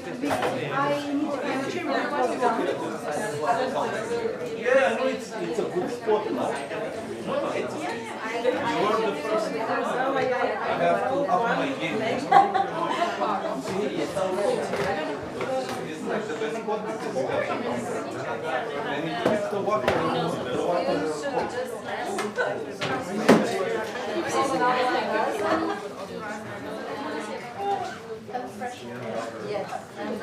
Yeah, no, it's a good spot, no? You were the first. I have to up my game. It's like the best spot because you have and it is the water. Yes, and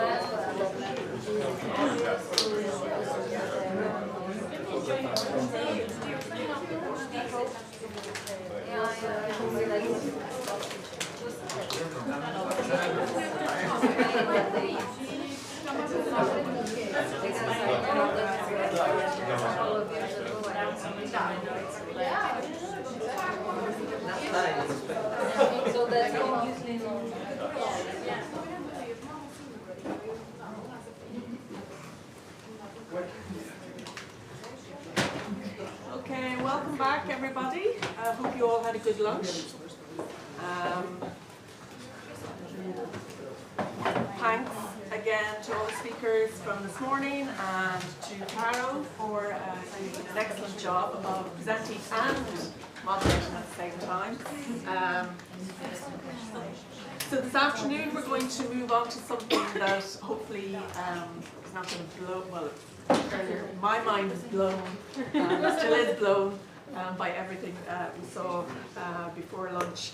so that's usually known. Okay, welcome back everybody. I hope you all had a good lunch. Thanks again to all the speakers from this morning and to Caro for doing an excellent job of presenting and moderating at the same time. So this afternoon we're going to move on to something that hopefully is not going to blow, well, my mind is blown, still is blown by everything we saw before lunch.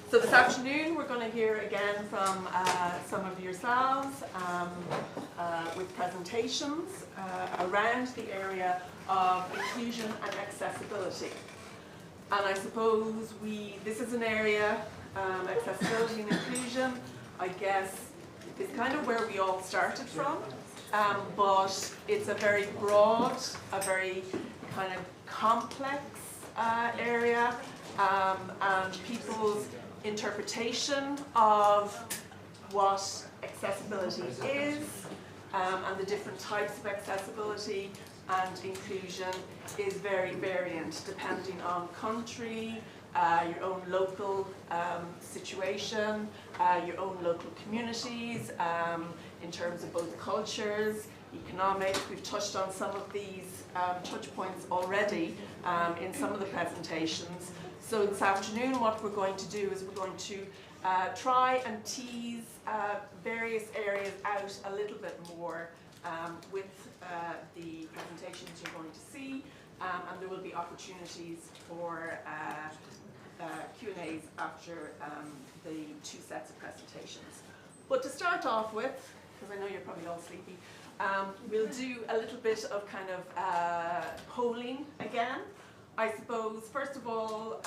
So this afternoon we're going to hear again from some of yourselves with presentations around the area of inclusion and accessibility. And I suppose this is an area, accessibility and inclusion, I guess, is kind of where we all started from. But it's a very broad, a very kind of complex area, and people's interpretation of what accessibility is, and the different types of accessibility and inclusion is very variant depending on country, your own local situation, your own local communities, in terms of both cultures, economics. We've touched on some of these touch points already in some of the presentations. So this afternoon what we're going to do is we're going to try and tease various areas out a little bit more with the presentations you're going to see, and there will be opportunities for Q&As after the two sets of presentations. But to start off with, because I know you're probably all sleepy, we'll do a little bit of kind of polling again. I suppose, first of all,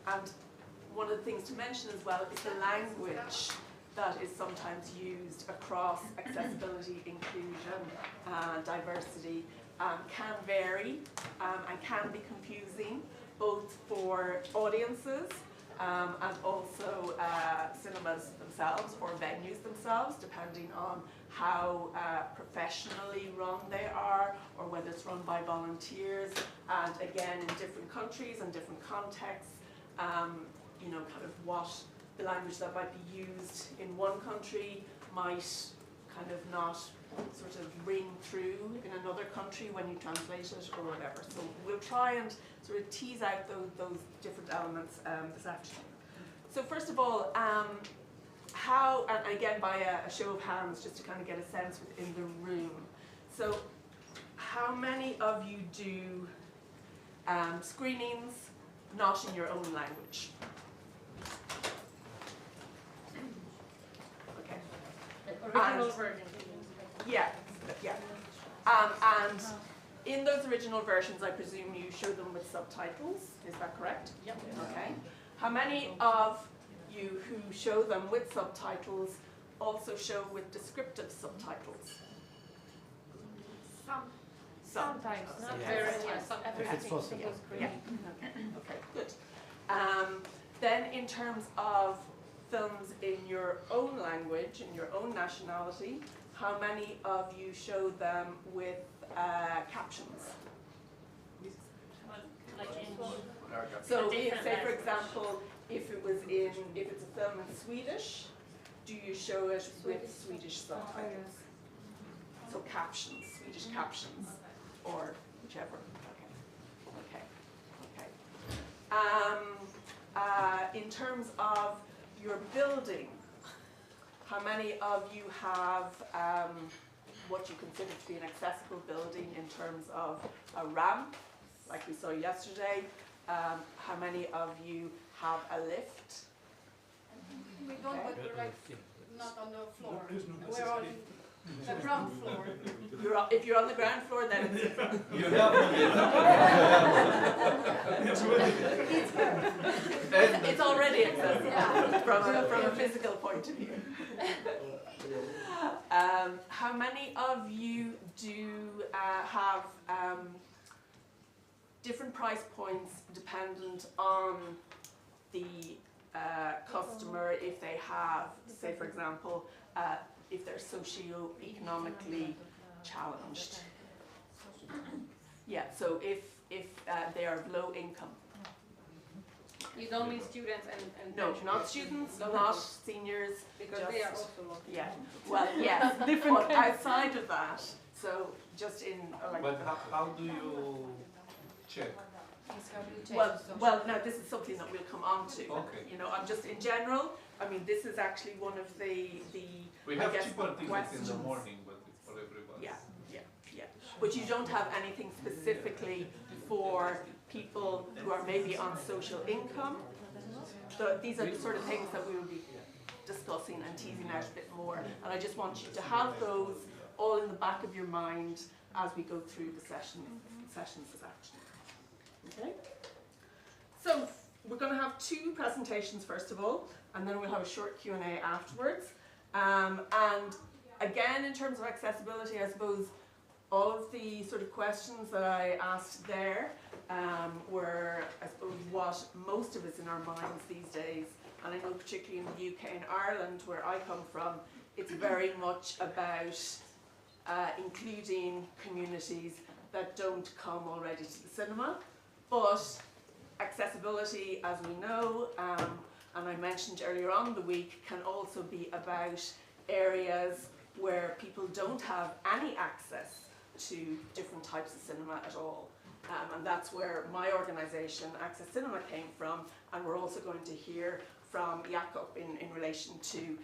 and one of the things to mention as well is the language that is sometimes used across accessibility, inclusion, diversity, can vary and can be confusing, both for audiences and also cinemas themselves or venues themselves, depending on how professionally run they are, or whether it's run by volunteers. And again, in different countries and different contexts, you know, kind of what the language that might be used in one country might kind of not sort of ring true in another country when you translate it or whatever. So we'll try and sort of tease out those different elements this afternoon. So first of all, how, and again by a show of hands, just to kind of get a sense within the room. So how many of you do screenings not in your own language? Okay. Original version. Yeah, yeah. And in those original versions, I presume you show them with subtitles, is that correct? Yep. Okay. How many of you who show them with subtitles also show with descriptive subtitles? Sometimes, not Yeah. very, yeah, If it's possible. Yeah. Okay, good. Then in terms of films in your own language, in your own nationality, how many of you show them with captions? So if, say for example, if it's a film in Swedish, do you show show it with Swedish subtitles. So captions, Swedish captions, or whichever. Okay. In terms of your building, how many of you have what you consider to be an accessible building in terms of a ramp, like we saw yesterday? How many of you have a lift? We don't, but we're like not on the floor. We're on the ground floor. If you're on the ground floor, then it's You have it's already accessible from a physical point of view. How many of you do have different price points dependent on the customer, if they have, say for example, if they're socio-economically challenged? Yeah, so if they are low income. You don't mean students and No, not students, not seniors. because just, they are also low. Yeah, well, yes, different outside of that. So just in like. But how do you check? Well, no, this is something that we'll come on to. Okay. You know, I'm just in general. I mean, this is actually one of the. We I have guess, cheaper tickets in questions. the morning, but it's for everybody. Yeah. But you don't have anything specifically for people who are maybe on social income. So these are the sort of things that we will be discussing and teasing out a bit more. And I just want you to have those all in the back of your mind as we go through the sessions of action. Okay? So we're going to have two presentations first of all, and then we'll have a short Q&A afterwards. And again, in terms of accessibility, I suppose all of the sort of questions that I asked there were, I suppose, what most of us in our minds these days, and I know particularly in the UK and Ireland, where I come from, it's very much about including communities that don't come already to the cinema. But accessibility, as we know, and I mentioned earlier on in the week, can also be about areas where people don't have any access to different types of cinema at all. And that's where my organisation, Access Cinema, came from, and we're also going to hear from Jakab in relation to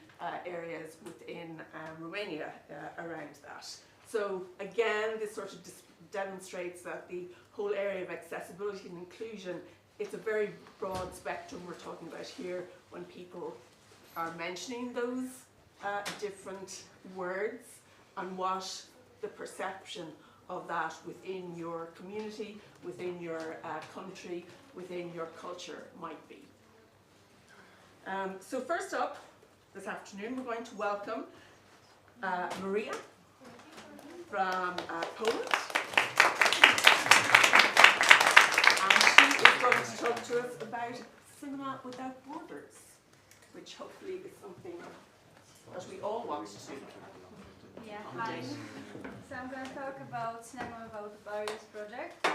areas within Romania around that. So again, this sort of demonstrates that the whole area of accessibility and inclusion, it's a very broad spectrum we're talking about here when people are mentioning those different words, and what the perception of that within your community, within your country, within your culture might be. So first up, this afternoon, we're going to welcome Maja from Poland. And she is going to talk to us about Cinema Without Borders, which hopefully is something that we all want to do. Yeah, hi. So I'm going to talk about Cinema Without Barriers project.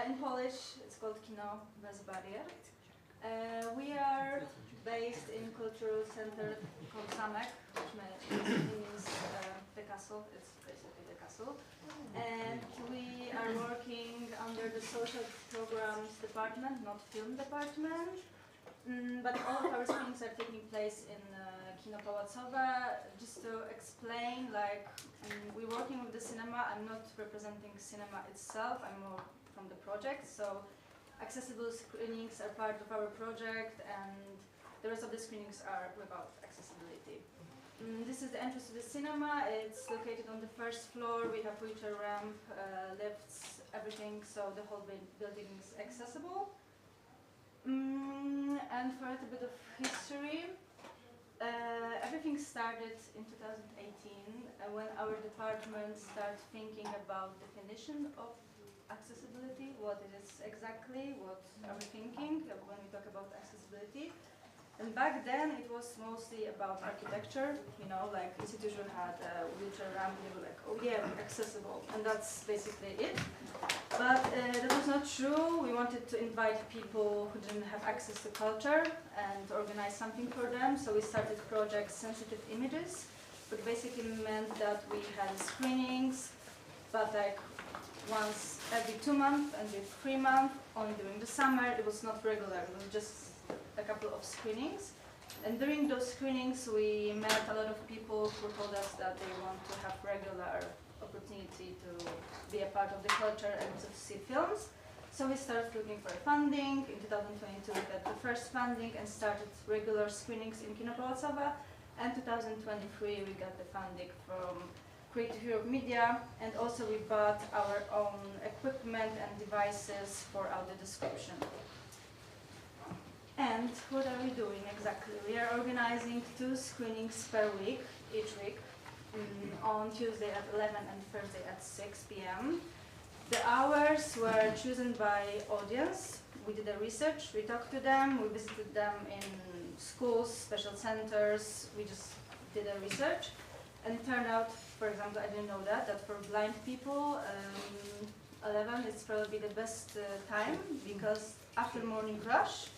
In Polish, it's called Kino bez barier. We are based in cultural center called Zamek, which means the castle. It's basically the castle. And we are working under the social programs department, not film department. But all of our screenings are taking place in Kino Pałacowe. Just to explain, like, we're working with the cinema. I'm not representing cinema itself. I'm more from the project. So accessible screenings are part of our project, and the rest of the screenings are without accessibility. This is the entrance to the cinema. It's located on the first floor. We have wheelchair ramp, lifts, everything, so the whole building is accessible. And for a little bit of history, everything started in 2018 when our department started thinking about definition of accessibility, what it is exactly, what are we thinking when we talk about accessibility. And back then it was mostly about architecture, you know, like institution had a wheelchair ramp, and they were like, oh yeah, accessible, and that's basically it. But that was not true. We wanted to invite people who didn't have access to culture and organize something for them, so we started project Sensitive Images, which basically meant that we had screenings, but like once every 2 months and every 3 months, only during the summer. It was not regular, it was just a couple of screenings. And during those screenings we met a lot of people who told us that they want to have regular opportunity to be a part of the culture and to see films. So we started looking for funding. In 2022 we got the first funding and started regular screenings in Kino Pałacowe. And 2023 we got the funding from Creative Europe Media, and also we bought our own equipment and devices for audio description. And what are we doing exactly? We are organizing 2 screenings per week, each week, on Tuesday at 11 and Thursday at 6 p.m. The hours were chosen by audience. We did a research, we talked to them, we visited them in schools, special centers, we just did a research. And it turned out, for example, I didn't know that for blind people, 11 is probably the best time, because after morning rush,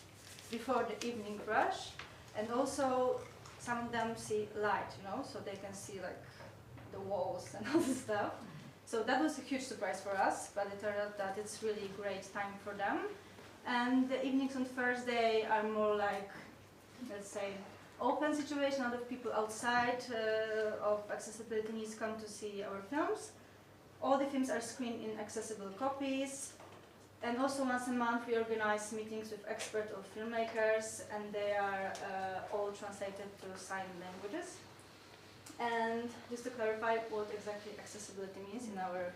before the evening rush, and also some of them see light, you know, so they can see like the walls and all this stuff. So that was a huge surprise for us, but it turned out that it's really great time for them. And the evenings on Thursday are more like, let's say, open situation. A lot of people outside of accessibility needs come to see our films. All the films are screened in accessible copies. And also once a month we organize meetings with expert or filmmakers, and they are all translated to sign languages. And just to clarify what exactly accessibility means in our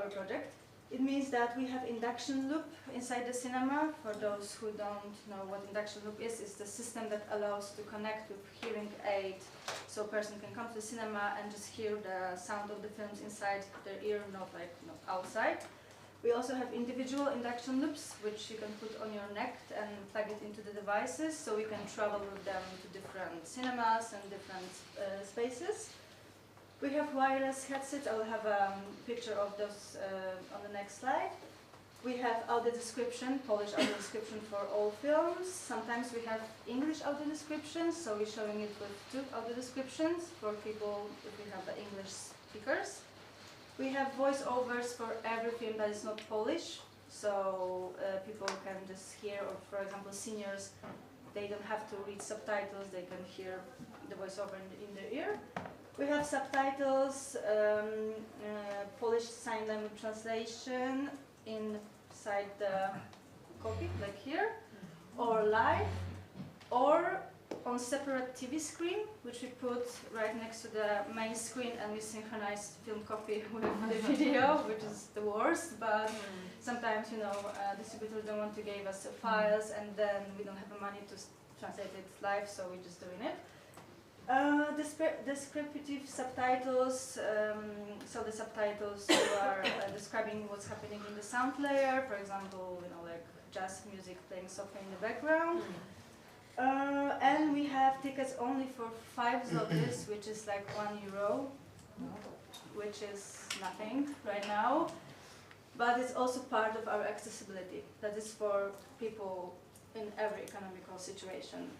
project, it means that we have induction loop inside the cinema. For those who don't know what induction loop is, it's the system that allows to connect with hearing aid, so a person can come to the cinema and just hear the sound of the films inside their ear, not outside. We also have individual induction loops, which you can put on your neck and plug it into the devices, so we can travel with them to different cinemas and different spaces. We have wireless headsets. I will have a picture of those on the next slide. We have audio description, Polish audio description for all films. Sometimes we have English audio descriptions, so we're showing it with 2 audio descriptions for people if we have the English speakers. We have voiceovers for every film that is not Polish, so people can just hear, or for example seniors, they don't have to read subtitles, they can hear the voiceover in their ear. We have subtitles, Polish Sign Language translation inside the copy, like here, or live, or on separate TV screen, which we put right next to the main screen, and we synchronize film copy with the video, which is the worst, but sometimes, you know, distributors don't want to give us the files, and then we don't have the money to translate it live, so we're just doing it. Descriptive subtitles, so the subtitles are describing what's happening in the sound layer, for example, you know, like jazz music playing softly in the background. And we have tickets only for 5 zlotys, which is like €1, which is nothing right now. But it's also part of our accessibility. That is for people in every economical situation.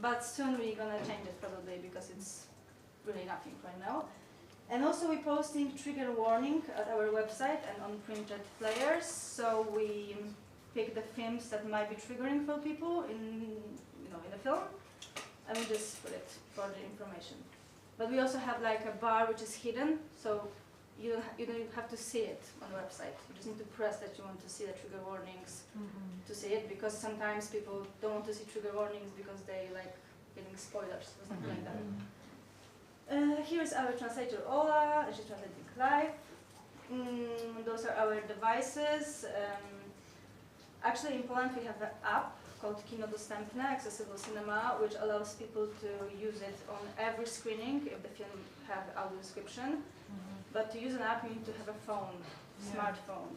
But soon we're gonna change it probably, because it's really nothing right now. And also we're posting trigger warning at our website and on printed flyers. So we pick the films that might be triggering for people in the film, and we just put it for the information. But we also have like a bar which is hidden, so you don't have to see it on the website. You just need to press that you want to see the trigger warnings to see it, because sometimes people don't want to see trigger warnings because they like getting spoilers or something like that. Here is our translator Ola, she's translating live. Those are our devices. Actually in Poland we have an app called Kino Dostępne, Accessible Cinema, which allows people to use it on every screening if the film have audio description. But to use an app you need to have a phone, smartphone.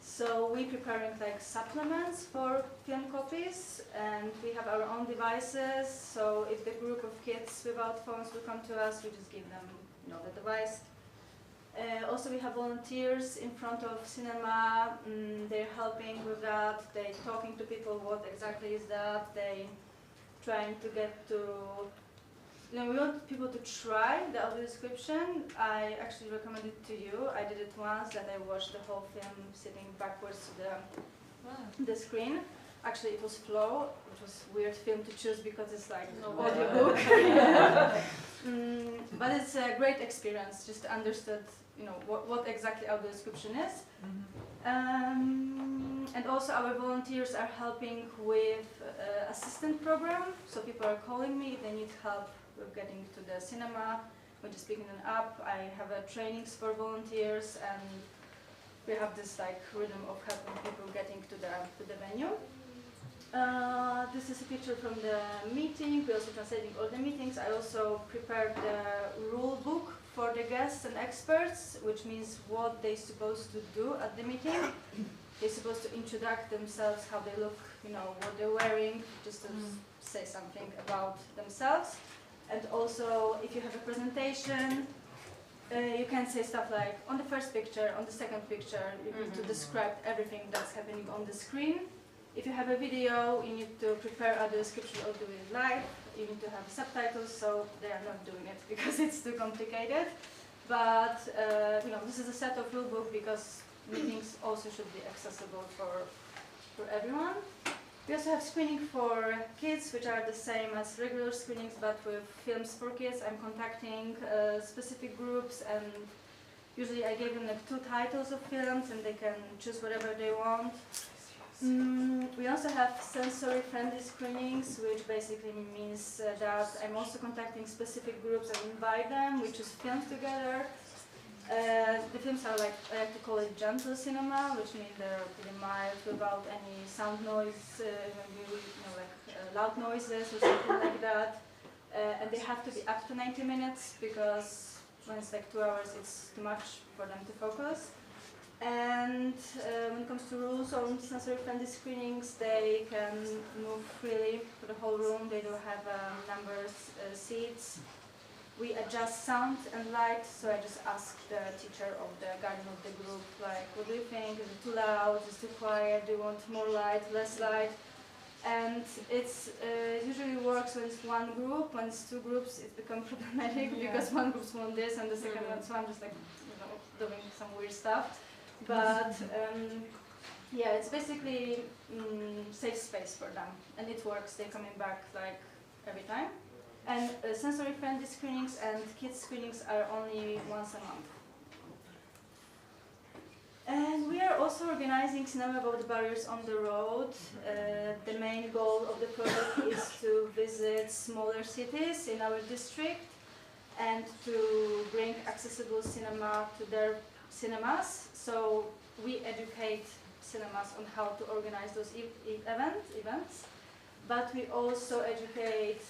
So we're preparing like supplements for film copies, and we have our own devices. So if the group of kids without phones will come to us, we just give them, you know, the device. Also, we have volunteers in front of cinema. They're helping with that. They're talking to people. What exactly is that? They trying to get to. You know, we want people to try the audio description. I actually recommend it to you. I did it once, that I watched the whole film sitting backwards to the screen. Actually, it was Flow, which was a weird film to choose because it's like no audiobook. But it's a great experience, just to understand, you know, what exactly audio description is. And also our volunteers are helping with assistant program. So people are calling me if they need help with getting to the cinema. We're just picking it up. I have trainings for volunteers, and we have this like rhythm of helping people getting to the venue. This is a picture from the meeting. We're also translating all the meetings. I also prepared the rule book for the guests and experts, which means what they're supposed to do at the meeting. They're supposed to introduce themselves, how they look, you know, what they're wearing, just to say something about themselves. And also, if you have a presentation, you can say stuff like, on the first picture, on the second picture, you need to describe everything that's happening on the screen. If you have a video, you need to prepare a description or do it live. You need to have subtitles, so they are not doing it because it's too complicated. But you know, this is a set of rule book because meetings also should be accessible for everyone. We also have screening for kids, which are the same as regular screenings, but with films for kids. I'm contacting specific groups, and usually I give them like 2 titles of films, and they can choose whatever they want. We also have sensory-friendly screenings, which basically means that I'm also contacting specific groups and invite them. We choose films together. The films are like, I like to call it gentle cinema, which means they're pretty mild, without any sound noise, maybe, you know, like loud noises or something like that. And they have to be up to 90 minutes, because when it's like 2 hours, it's too much for them to focus. And when it comes to rules on sensory-friendly screenings, they can move freely for the whole room. They don't have numbers, seats. We adjust sound and light, so I just ask the teacher or the guardian of the group, like, what do you think? Is it too loud? Is it too quiet? Do you want more light, less light? And it's usually works when it's one group. When it's 2 groups, it becomes problematic because one group wants this and the second one, so I'm just like, you know, doing some weird stuff. But yeah, it's basically safe space for them, and it works. They're coming back like every time. And sensory-friendly screenings and kids screenings are only once a month. And we are also organizing Cinema Without Barriers on the road. The main goal of the project is to visit smaller cities in our district and to bring accessible cinema to their cinemas. So we educate cinemas on how to organize those events. But we also educate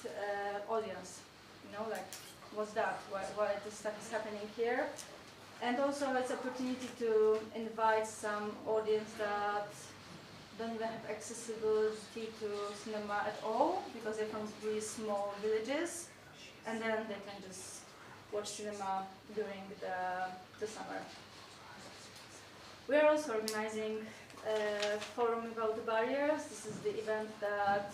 audience, you know, like, what's that? Why this stuff is happening here? And also it's an opportunity to invite some audience that don't even have accessibility to cinema at all, because they're from really small villages, and then they can just watch cinema during the summer. We are also organizing Forum Without Barriers. This is the event that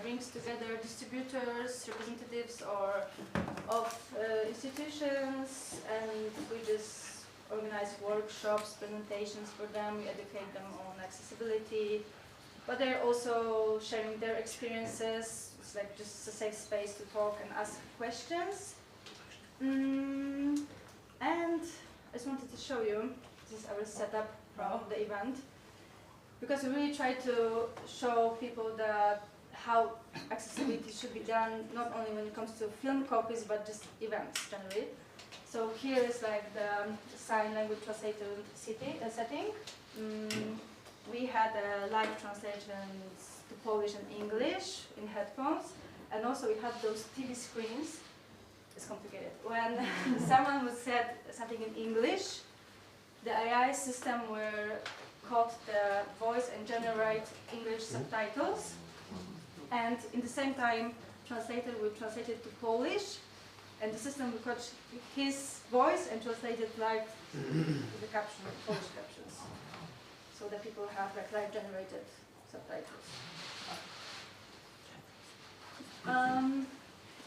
brings together distributors, representatives of institutions, and we just organize workshops, presentations for them. We educate them on accessibility, but they're also sharing their experiences. It's like just a safe space to talk and ask questions. And I just wanted to show you, this is our setup from the event, because we really try to show people that how accessibility should be done, not only when it comes to film copies, but just events generally. So here is like the sign language translator setting. We had live translations to Polish and English in headphones, and also we had those TV screens. It's complicated. When someone would say something in English, the AI system will encode the voice and generate English subtitles. And in the same time, translator will translate it to Polish, and the system will catch his voice and translate it live to the caption, Polish captions, so that people have like live generated subtitles.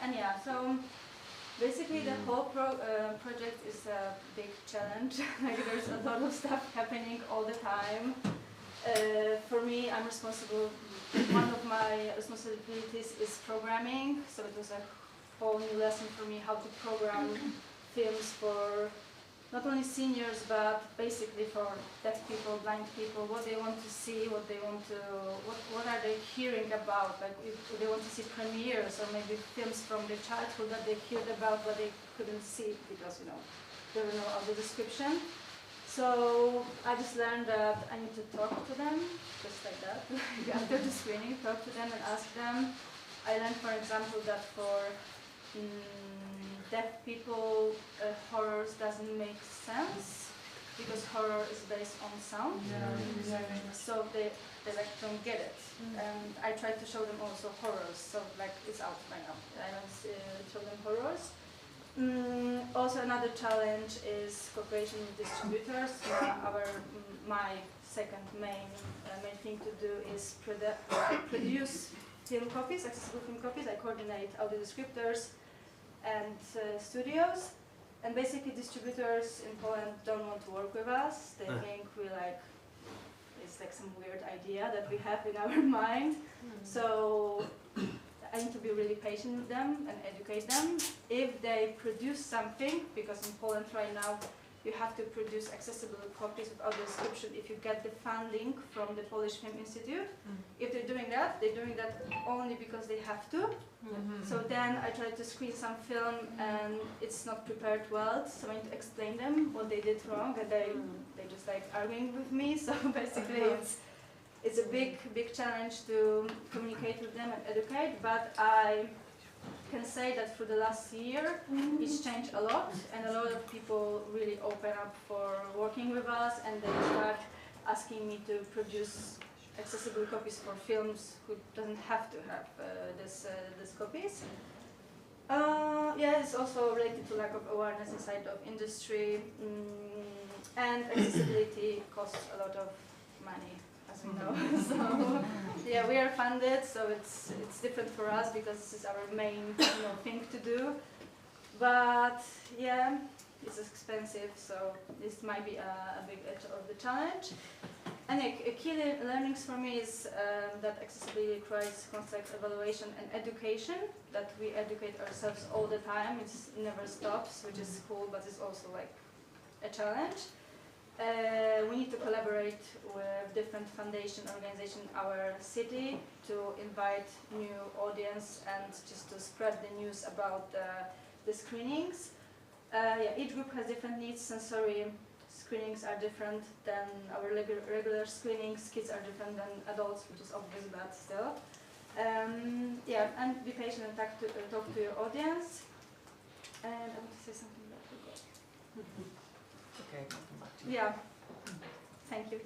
And yeah, so basically the whole project is a big challenge. Like there's a lot of stuff happening all the time. For me, I'm responsible. One of my responsibilities is programming, so it was a whole new lesson for me how to program films for not only seniors but basically for deaf people, blind people, what they want to see, what are they hearing about, like if they want to see premieres or maybe films from their childhood that they heard about but they couldn't see because there were no audio description. So I just learned that I need to talk to them, just like that. After the screening, talk to them and ask them. I learned, for example, that for deaf people, horror doesn't make sense because horror is based on sound. So they like don't get it. And I tried to show them also horrors. So like it's out right now. I don't show them horrors. Also another challenge is cooperation with distributors. My second main thing to do is produce film copies, accessible film copies. I coordinate audio descriptors and studios. And basically distributors in Poland don't want to work with us. They think it's like some weird idea that we have in our mind. So I need to be really patient with them and educate them. If they produce something, because in Poland right now you have to produce accessible copies with audio description if you get the funding from the Polish Film Institute. If they're doing that only because they have to. So then I try to screen some film and it's not prepared well, so I need to explain them what they did wrong, and they just like arguing with me. So basically it's a big challenge to communicate with them and educate, but I can say that for the last year it's changed a lot, and a lot of people really open up for working with us, and they start asking me to produce accessible copies for films who doesn't have to have these copies. Yeah, it's also related to lack of awareness inside of industry, and accessibility costs a lot of money, as we know. So yeah, we are funded, so it's different for us because this is our main thing to do. But yeah, it's expensive, so this might be a big edge of the challenge. And a key learnings for me is that accessibility requires constant evaluation and education, that we educate ourselves all the time. It never stops, which is cool, but it's also like a challenge. We need to collaborate with different foundation organizations in our city to invite new audience and just to spread the news about the screenings. Yeah, each group has different needs. Sensory screenings are different than our regular screenings. Kids are different than adults, which is obvious, but still. Yeah, and be patient and talk to your audience. And I want to say something about the goal. Okay, I'll come back to you. Yeah. Thank you.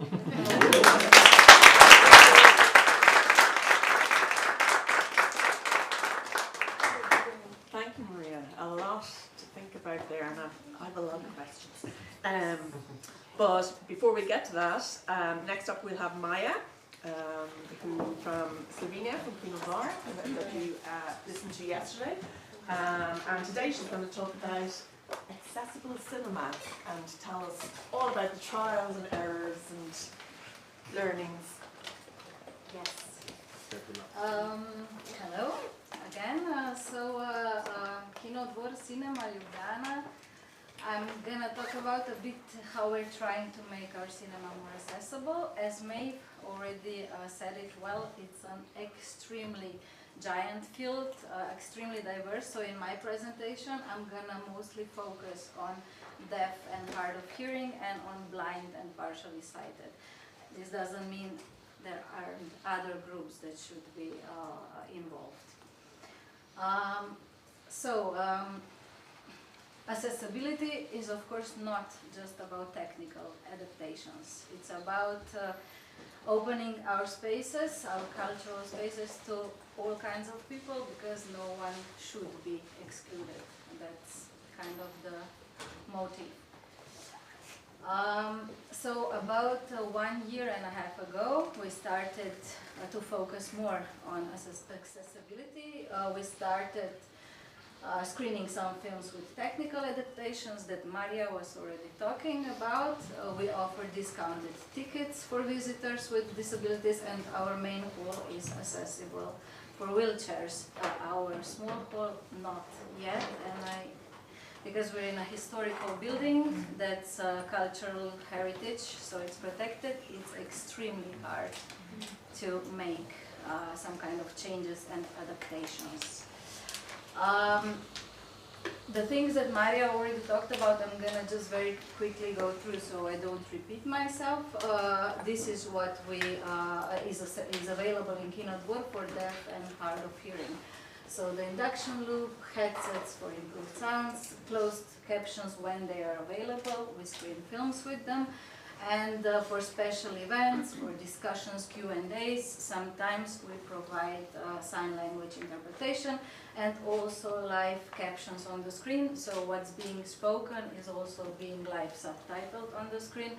Thank you, Maria. A lot to think about there, and I have a lot of questions. But before we get to that, next up we'll have Maja, who from Slovenia, from Kinodvor, that you listened to yesterday. And today she's going to talk about accessible cinema and tell us all about the trials and errors and learnings. Yes. Hello again. Kinodvor Cinema Ljubljana. I'm gonna talk about a bit how we're trying to make our cinema more accessible. As Maeve already said it well, it's an extremely giant field, extremely diverse. So in my presentation, I'm gonna mostly focus on deaf and hard of hearing and on blind and partially sighted. This doesn't mean there aren't other groups that should be Accessibility is of course not just about technical adaptations. It's about opening our spaces, our cultural spaces, to all kinds of people, because no one should be excluded. That's kind of the motive. So about 1 year and a half ago, we started to focus more on accessibility. We started screening some films with technical adaptations that Maja was already talking about. We offer discounted tickets for visitors with disabilities, and our main hall is accessible for wheelchairs. Our small hall, not yet, and because we're in a historical building that's cultural heritage, so it's protected, it's extremely hard to make some kind of changes and adaptations. The things that Maja already talked about, I'm gonna just very quickly go through so I don't repeat myself. This is what is available in Kinodvor for deaf and hard of hearing. So the induction loop, headsets for improved sounds, closed captions when they are available, we screen films with them, and for special events, for discussions, Q&As, sometimes we provide sign language interpretation and also live captions on the screen. So what's being spoken is also being live subtitled on the screen.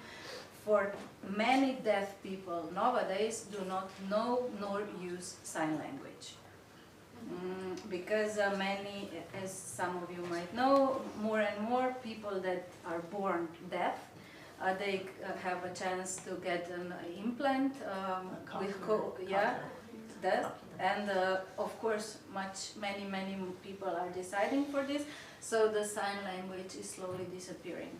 For many deaf people nowadays do not know nor use sign language. Because many, as some of you might know, more and more people that are born deaf, they have a chance to get an implant with that, and of course, many people are deciding for this. So the sign language is slowly disappearing.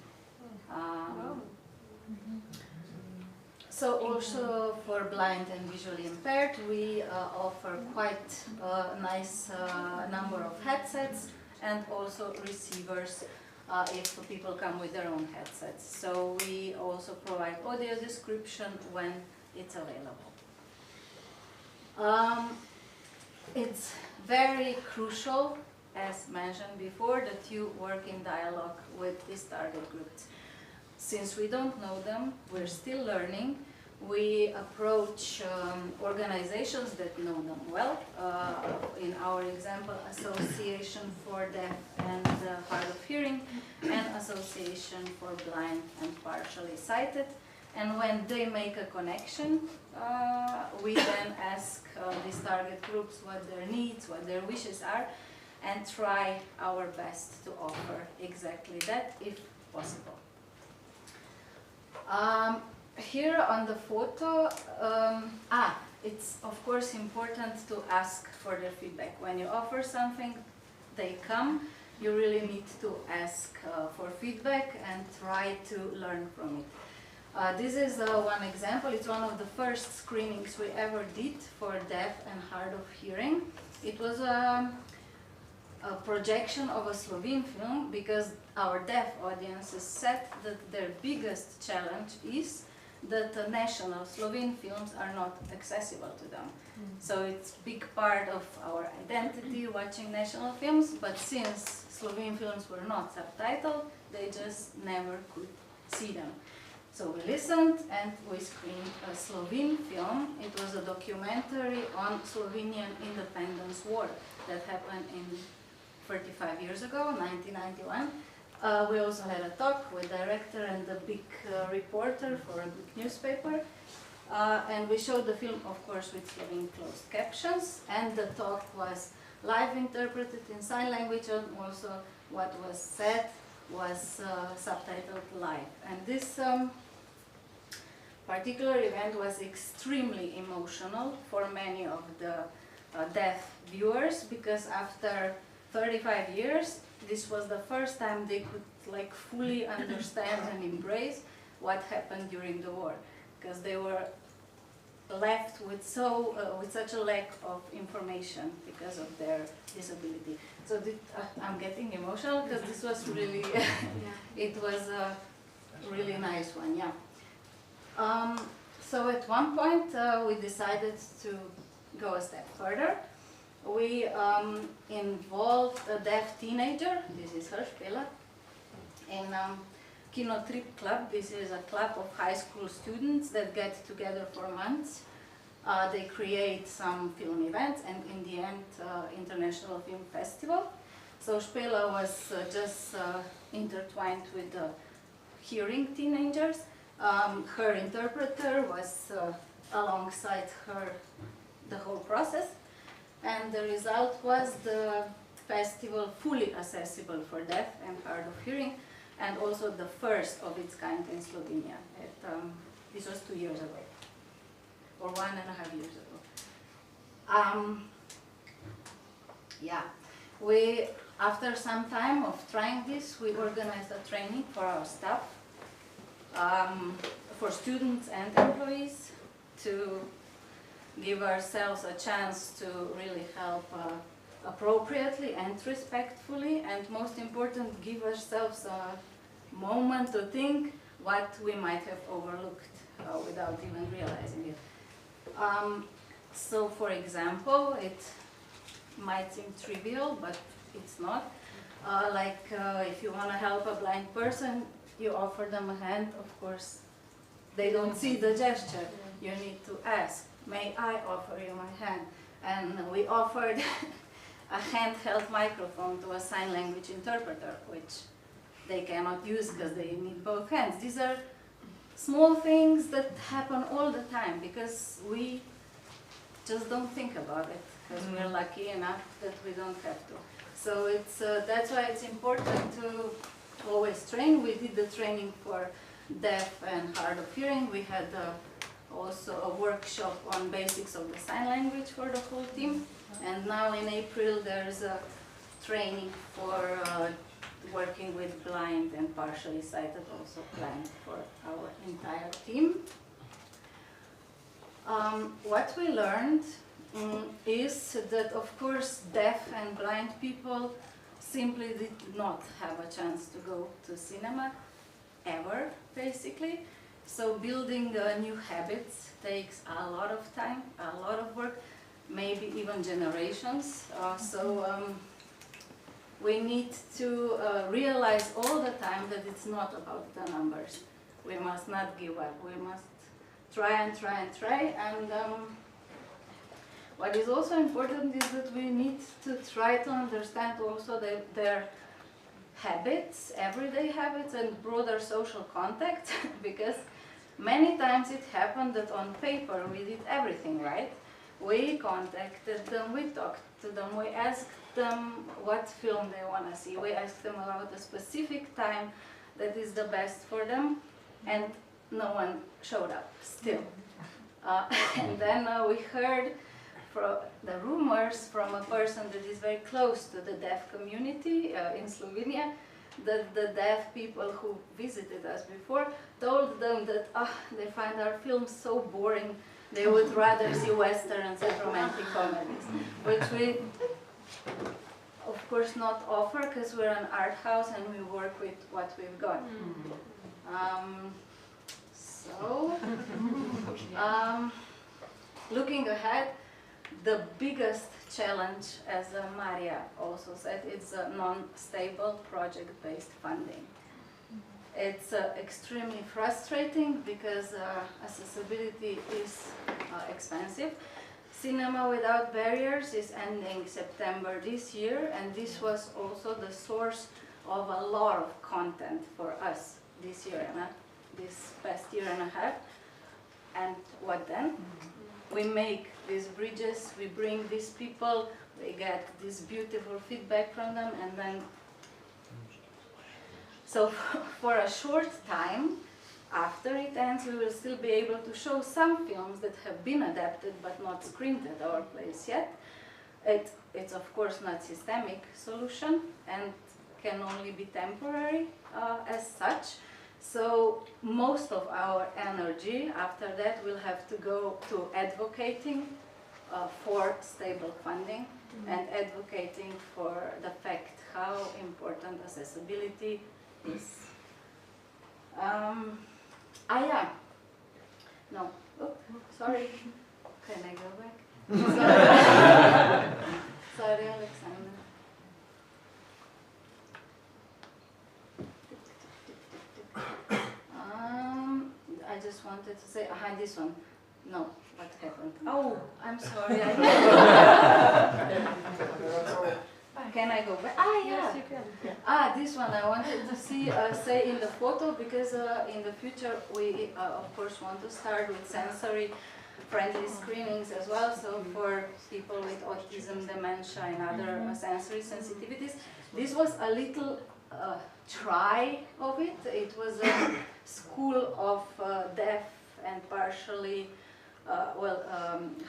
So also for blind and visually impaired, we offer quite a nice number of headsets and also receivers if people come with their own headsets. So we also provide audio description when it's available. It's very crucial, as mentioned before, that you work in dialogue with these target groups. Since we don't know them, we're still learning. We approach organizations that know them well. In our example, Association for Deaf and Hard of Hearing, and Association for Blind and Partially Sighted. And when they make a connection, we then ask these target groups what their needs, what their wishes are, and try our best to offer exactly that, if possible. Here on the photo, it's of course important to ask for their feedback. When you offer something, they come, you really need to ask for feedback and try to learn from it. This is one example. It's one of the first screenings we ever did for deaf and hard of hearing. It was a projection of a Slovene film, because our deaf audiences said that their biggest challenge is that the national Slovene films are not accessible to them. So it's a big part of our identity watching national films, but since Slovene films were not subtitled, they just never could see them. So we listened and we screened a Slovene film. It was a documentary on Slovenian independence war that happened in 35 years ago, 1991. We also had a talk with director and the big reporter for a big newspaper. And we showed the film, of course, with Slovene closed captions. And the talk was live interpreted in sign language, and also what was said was subtitled live. And this particular event was extremely emotional for many of the deaf viewers, because after 35 years, this was the first time they could fully understand and embrace what happened during the war, because they were left with such a lack of information because of their disability. So I'm getting emotional because this was really, it was a really nice one, yeah. So at one point we decided to go a step further. We involved a deaf teenager, this is her, Spela, in Kino Trip Club. This is a club of high school students that get together for months. They create some film events and in the end International Film Festival. So Spela was just intertwined with the hearing teenagers. Her interpreter was alongside her the whole process, and the result was the festival fully accessible for deaf and hard of hearing, and also the first of its kind in Slovenia. This was 2 years ago, or 1.5 years ago. Yeah, after some time of trying this, we organized a training for our staff, for students and employees, to give ourselves a chance to really help appropriately and respectfully, and most important, give ourselves a moment to think what we might have overlooked without even realizing it. So for example, it might seem trivial, but it's not. If you want to help a blind person, you offer them a hand. Of course, they don't see the gesture. You need to ask, may I offer you my hand? And we offered a handheld microphone to a sign language interpreter, which they cannot use because they need both hands. These are small things that happen all the time because we just don't think about it, because we're lucky enough that we don't have to. So that's why it's important to always train. We did the training for deaf and hard of hearing. We had also a workshop on basics of the sign language for the whole team. And now in April there's a training for working with blind and partially sighted, also blind, for our entire team. What we learned is that, of course, deaf and blind people simply did not have a chance to go to cinema ever, basically. So building new habits takes a lot of time, a lot of work, maybe even generations. We need to realize all the time that it's not about the numbers. We must not give up. We must try and try and try. And what is also important is that we need to try to understand also their habits, everyday habits, and broader social context, because many times it happened that on paper we did everything right. We contacted them, we talked to them, we asked them what film they want to see, we asked them about a specific time that is the best for them, and no one showed up still. And then we heard the rumors from a person that is very close to the deaf community in Slovenia, that the deaf people who visited us before told them that they find our films so boring, they would rather see westerns and romantic comedies, which we of course not offer because we're an art house and we work with what we've got. Looking ahead, the biggest challenge, as Maja also said, is non-stable project-based funding. It's extremely frustrating because accessibility is expensive. Cinema Without Barriers is ending September this year, and this was also the source of a lot of content for us this year, this past year and a half. And what then? We make these bridges, we bring these people, we get this beautiful feedback from them, and then so for a short time after it ends, we will still be able to show some films that have been adapted but not screened at our place yet. It's of course not systemic solution and can only be temporary as such. So most of our energy after that will have to go to advocating for stable funding and advocating for the fact how important accessibility is. Yeah. No. Oh, sorry. Can I go back? Sorry, Alexander. just wanted to say, this one. No, what happened? Oh, I'm sorry. Can I go back? Yeah. Yes, you can. This one I wanted to see, say in the photo, because in the future we, of course, want to start with sensory-friendly screenings as well. So for people with autism, dementia, and other sensory sensitivities, this was a little try of it. It was a school of deaf and partially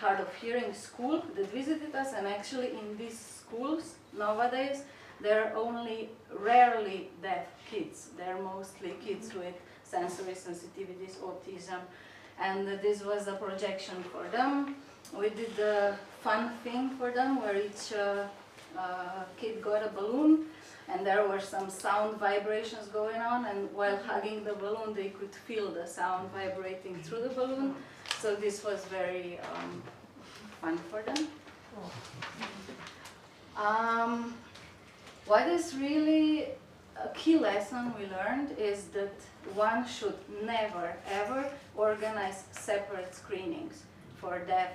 hard of hearing school that visited us, and actually in these schools nowadays there are only rarely deaf kids. They're mostly kids with sensory sensitivities, autism, and this was a projection for them. We did a fun thing for them where each kid got a balloon, and there were some sound vibrations going on, and while hugging the balloon they could feel the sound vibrating through the balloon. So this was very fun for them. What is really a key lesson we learned is that one should never ever organize separate screenings for deaf,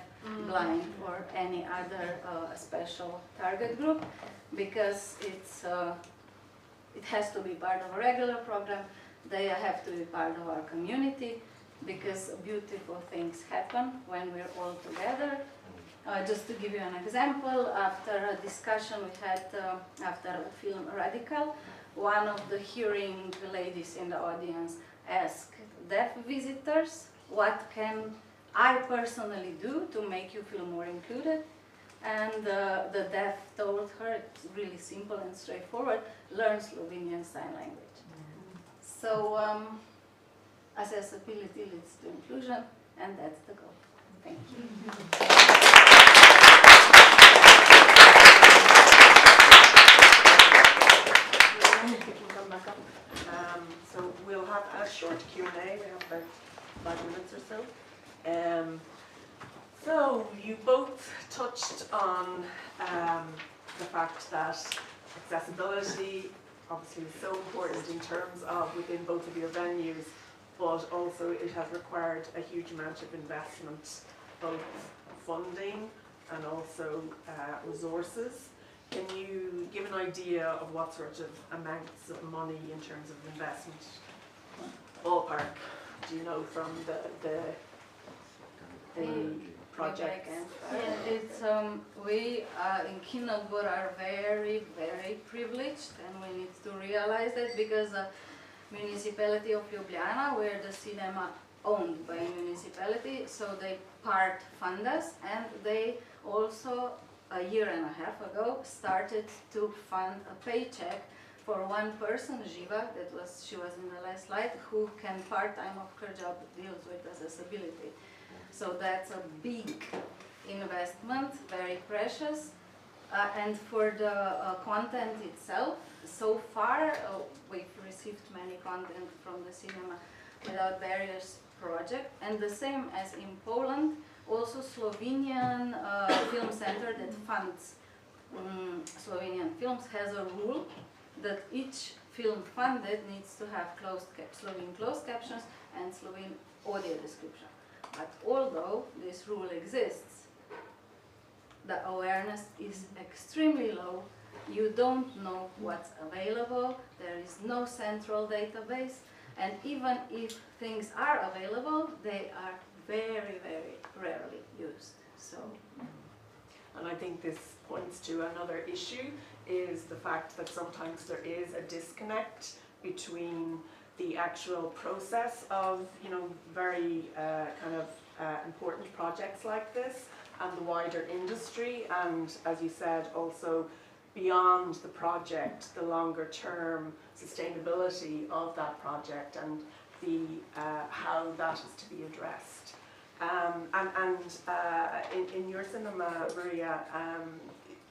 blind, or any other special target group, because it has to be part of a regular program. They have to be part of our community, because beautiful things happen when we're all together. Just to give you an example, after a discussion we had after the film Radical, one of the hearing ladies in the audience asked deaf visitors, what can I personally do to make you feel more included? And the deaf told her, it's really simple and straightforward, learn Slovenian Sign Language. So accessibility leads to inclusion, and that's the goal. Thank you. So we'll have a short Q&A. We have about 5 minutes or so. So you both touched on the fact that accessibility obviously is so important in terms of within both of your venues, but also it has required a huge amount of investment, both funding and also resources. Can you give an idea of what sort of amounts of money in terms of investment, ballpark, do you know, from the project? Yeah, it's we in Kinodvor are very, very privileged, and we need to realize that, because the municipality of Ljubljana, where the cinema owned by municipality, so they part fund us, and they also a year and a half ago started to fund a paycheck for one person, Živa, she was in the last slide, who can part-time of her job deals with accessibility. So that's a big investment, very precious. And for the content itself, so far we've received many content from the Cinema Without Barriers project, and the same as in Poland, also Slovenian Film Center that funds Slovenian films has a rule that each film funded needs to have Slovene closed captions and Slovene audio description. But although this rule exists, the awareness is extremely low. You don't know what's available, there is no central database, and even if things are available, they are very, very rarely used. So, and I think this points to another issue, is the fact that sometimes there is a disconnect between the actual process of, you know, very important projects like this and the wider industry, and as you said, also beyond the project, the longer term sustainability of that project and the how that is to be addressed. In your cinema, Maria,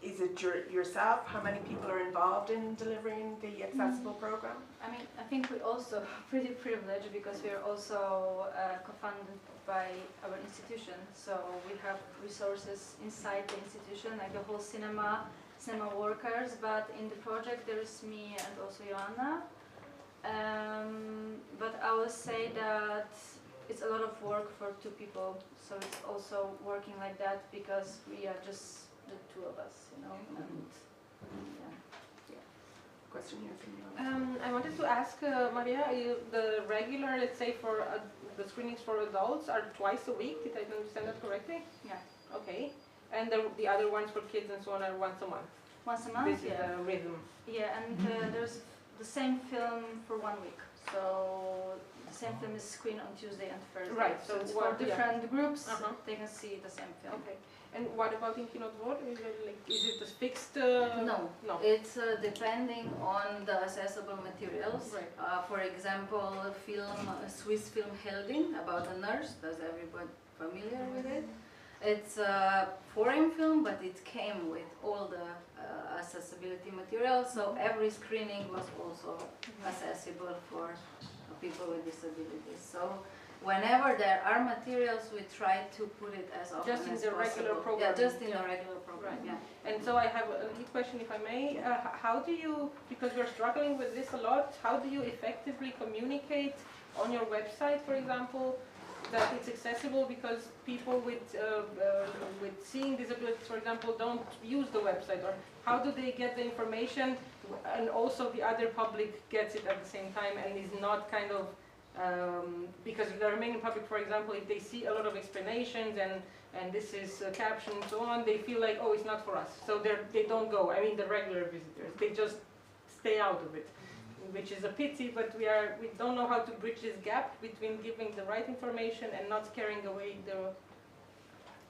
is it yourself? How many people are involved in delivering the accessible program? I mean, I think we're also pretty privileged because we are also co-funded by our institution. So we have resources inside the institution, like the whole cinema workers. But in the project, there is me and also Joanna. But I will say that it's a lot of work for 2 people, so it's also working like that because we are just the 2 of us, you know, and yeah. Question here from you. I wanted to ask, Maria, the regular, let's say, for the screenings for adults are twice a week. Did I understand that correctly? Yeah. Okay. And the other ones for kids and so on are once a month. Once a month, This is the rhythm. Yeah, and there's the same film for 1 week. So the same film is screened on Tuesday and Thursday. Right, So it's so for what- different groups. Uh-huh. They can see the same film. Okay. And what about in Kinodvor? Is it a fixed? No, No. it's depending on the accessible materials. Right. For example, a Swiss film Heldin about a nurse. Does everybody familiar with it? It's a foreign film, but it came with all the accessibility materials. So every screening was also accessible for people with disabilities. So whenever there are materials, we try to put it as often Just in as the possible. regular program. Yeah, just in the regular program. Right. Yeah. And so I have a little question, if I may. How do you, because we're struggling with this a lot, how do you effectively communicate on your website, for example, that it's accessible? Because people with seeing disabilities, for example, don't use the website. Or how do they get the information, and also the other public gets it at the same time and is not kind of because the Romanian public, for example, if they see a lot of explanations and this is captioned and so on, they feel like, oh, it's not for us. So they don't go. I mean, the regular visitors, they just stay out of it, which is a pity. But we don't know how to bridge this gap between giving the right information and not scaring away the.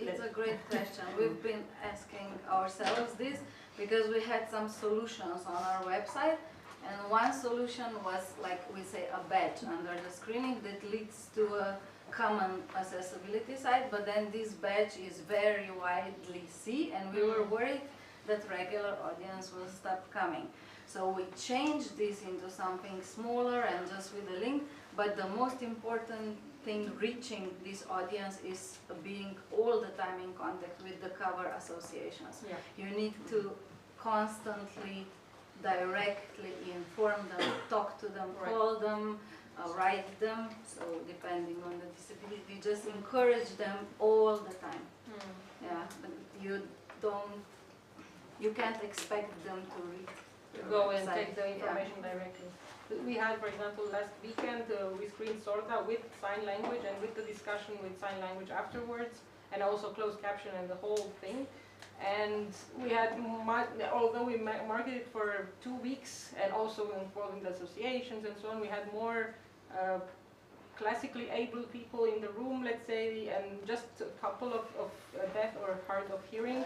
It's a great question. We've been asking ourselves this because we had some solutions on our website. And one solution was, like we say, a badge under the screening that leads to a common accessibility site, but then this badge is very widely seen, and we were worried that regular audience will stop coming. So we changed this into something smaller and just with a link, but the most important thing reaching this audience is being all the time in contact with the cover associations. Yeah. You need to constantly directly inform them, talk to them, call them, write them. So depending on the disability, just encourage them all the time. Yeah, but you can't expect them to read. Go and take the information directly. We had, for example, last weekend we screened Sorda with sign language and with the discussion with sign language afterwards, and also closed caption and the whole thing. And we had, although we marketed it for 2 weeks and also involving the associations and so on, we had more classically able people in the room, let's say, and just a couple of deaf or hard of hearing,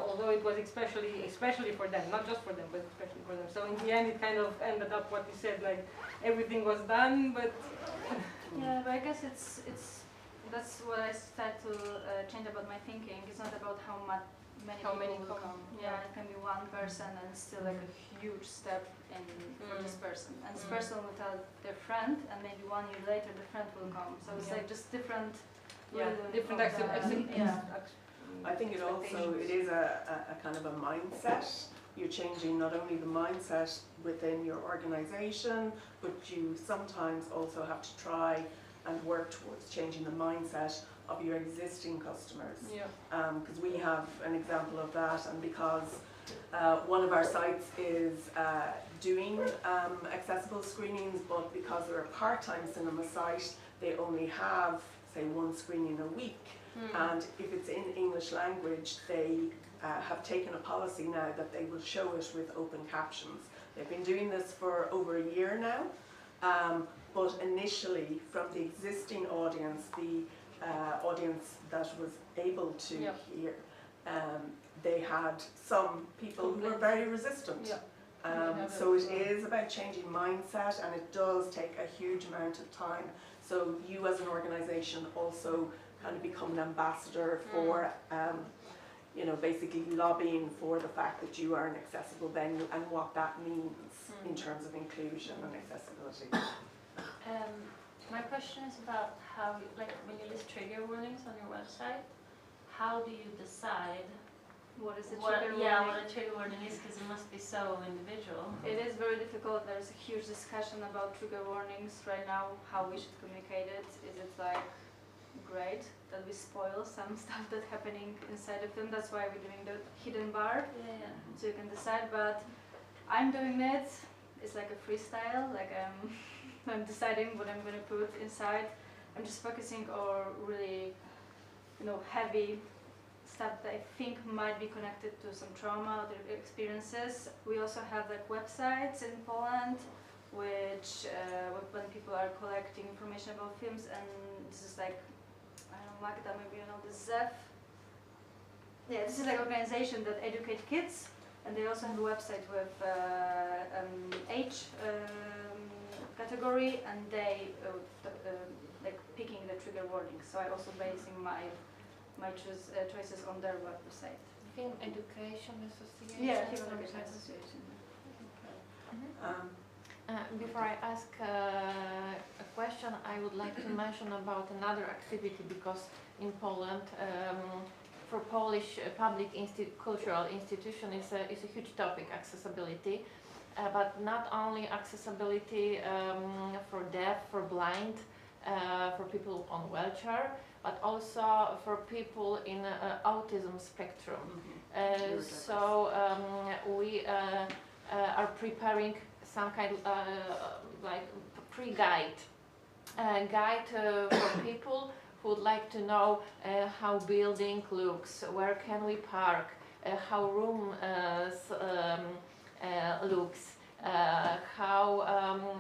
although it was especially for them, not just for them, but especially for them. So in the end, it kind of ended up what you said, like everything was done, but yeah, but I guess that's what I started to change about my thinking. It's not about how many people will come. Yeah, it can be one person and still like a huge step for this person. And this person will tell their friend, and maybe 1 year later the friend will come. So it's like just different. different I think it is a kind of a mindset. You're changing not only the mindset within your organization, but you sometimes also have to try and work towards changing the mindset of your existing customers. Because we have an example of that, and because one of our sites is doing accessible screenings, but because they're a part-time cinema site, they only have, say, 1 screening a week. And if it's in English language, they have taken a policy now that they will show it with open captions. They've been doing this for over a year now. But initially, from the existing audience, the audience that was able to hear, they had some people who were very resistant. So it is about changing mindset, and it does take a huge amount of time. So you as an organisation also kind of become an ambassador for, you know, basically lobbying for the fact that you are an accessible venue and what that means in terms of inclusion and accessibility. My question is about how, like, when you list trigger warnings on your website, how do you decide what is the What, trigger yeah, warning? what a trigger warning is, because it must be so individual. It is very difficult. There's a huge discussion about trigger warnings right now, how we should communicate it. Is it like great that we spoil some stuff that's happening inside the film? That's why we're doing the hidden bar, Yeah. so you can decide. But I'm doing it. It's like a freestyle. Like I'm deciding what I'm gonna put inside. I'm just focusing on really, heavy stuff that I think might be connected to some trauma or experiences. We also have like websites in Poland, which when people are collecting information about films, and this is like, I don't know, Magda, maybe you know the ZEF. Yeah, this is like an organization that educate kids, and they also have a website with age category, and they like picking the trigger warnings. So I'm also basing my choices on their website. Film Education Association. Yeah, or Film something. Education Association. Before I ask a question, I would like to mention about another activity, because in Poland, for Polish public cultural institution is a huge topic, accessibility. But not only accessibility for deaf, for blind, for people on wheelchair, but also for people in autism spectrum. So we are preparing some kind like pre-guide, guide for people who would like to know how building looks, where can we park, how room looks,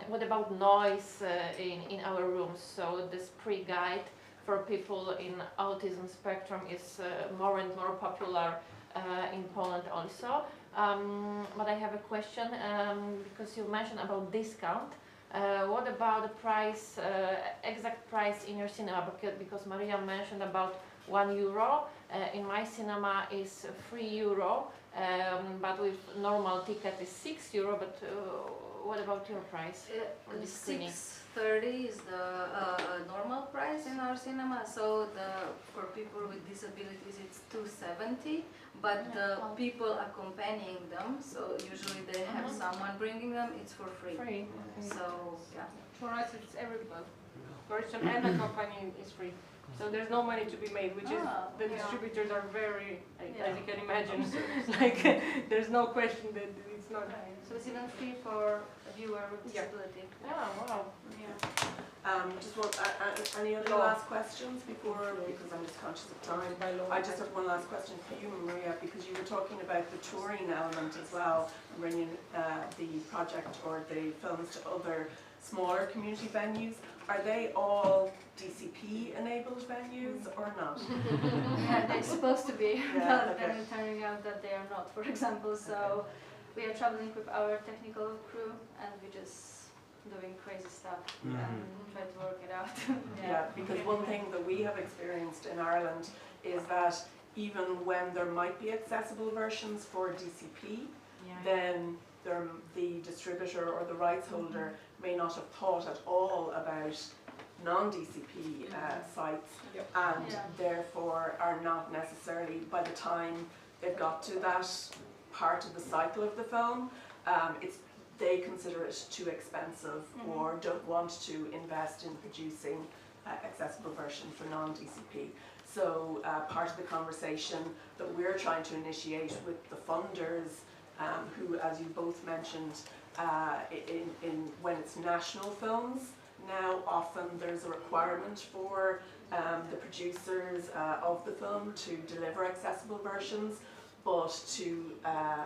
what about noise in our rooms. So this pre-guide for people in autism spectrum is more and more popular in Poland also. But I have a question, because you mentioned about discount. What about the price, exact price in your cinema? Because Maria mentioned about €1. In my cinema is €3, but with normal ticket is €6. But what about your price for this screening? 6.30 is the normal price in our cinema. So for people with disabilities it's 2.70, but the people accompanying them, so usually they have someone bringing them, it's for free. Free. So yeah. For us, it's everyone. Person and the company is free. So there's no money to be made, which is, the distributors are very, as you can imagine, like there's no question that it's not. So it's even free for a viewer with disability. Oh, wow. Just one, any other last questions before, because I'm just conscious of time. I just have one last question for you, Maria, because you were talking about the touring element as well, bringing the project or the films to other smaller community venues. Are they all DCP enabled venues or not? Yeah, they're supposed to be, but okay. then turning out that they are not, for example. So we are traveling with our technical crew, and we're just doing crazy stuff and try to work it out. Yeah, because one thing that we have experienced in Ireland is that even when there might be accessible versions for DCP, then the distributor or the rights holder may not have thought at all about non-DCP sites, and therefore are not necessarily, by the time they've got to that part of the cycle of the film, they consider it too expensive or don't want to invest in producing accessible version for non-DCP. So part of the conversation that we're trying to initiate with the funders, who, as you both mentioned, when it's national films, now often there's a requirement for the producers of the film to deliver accessible versions, but to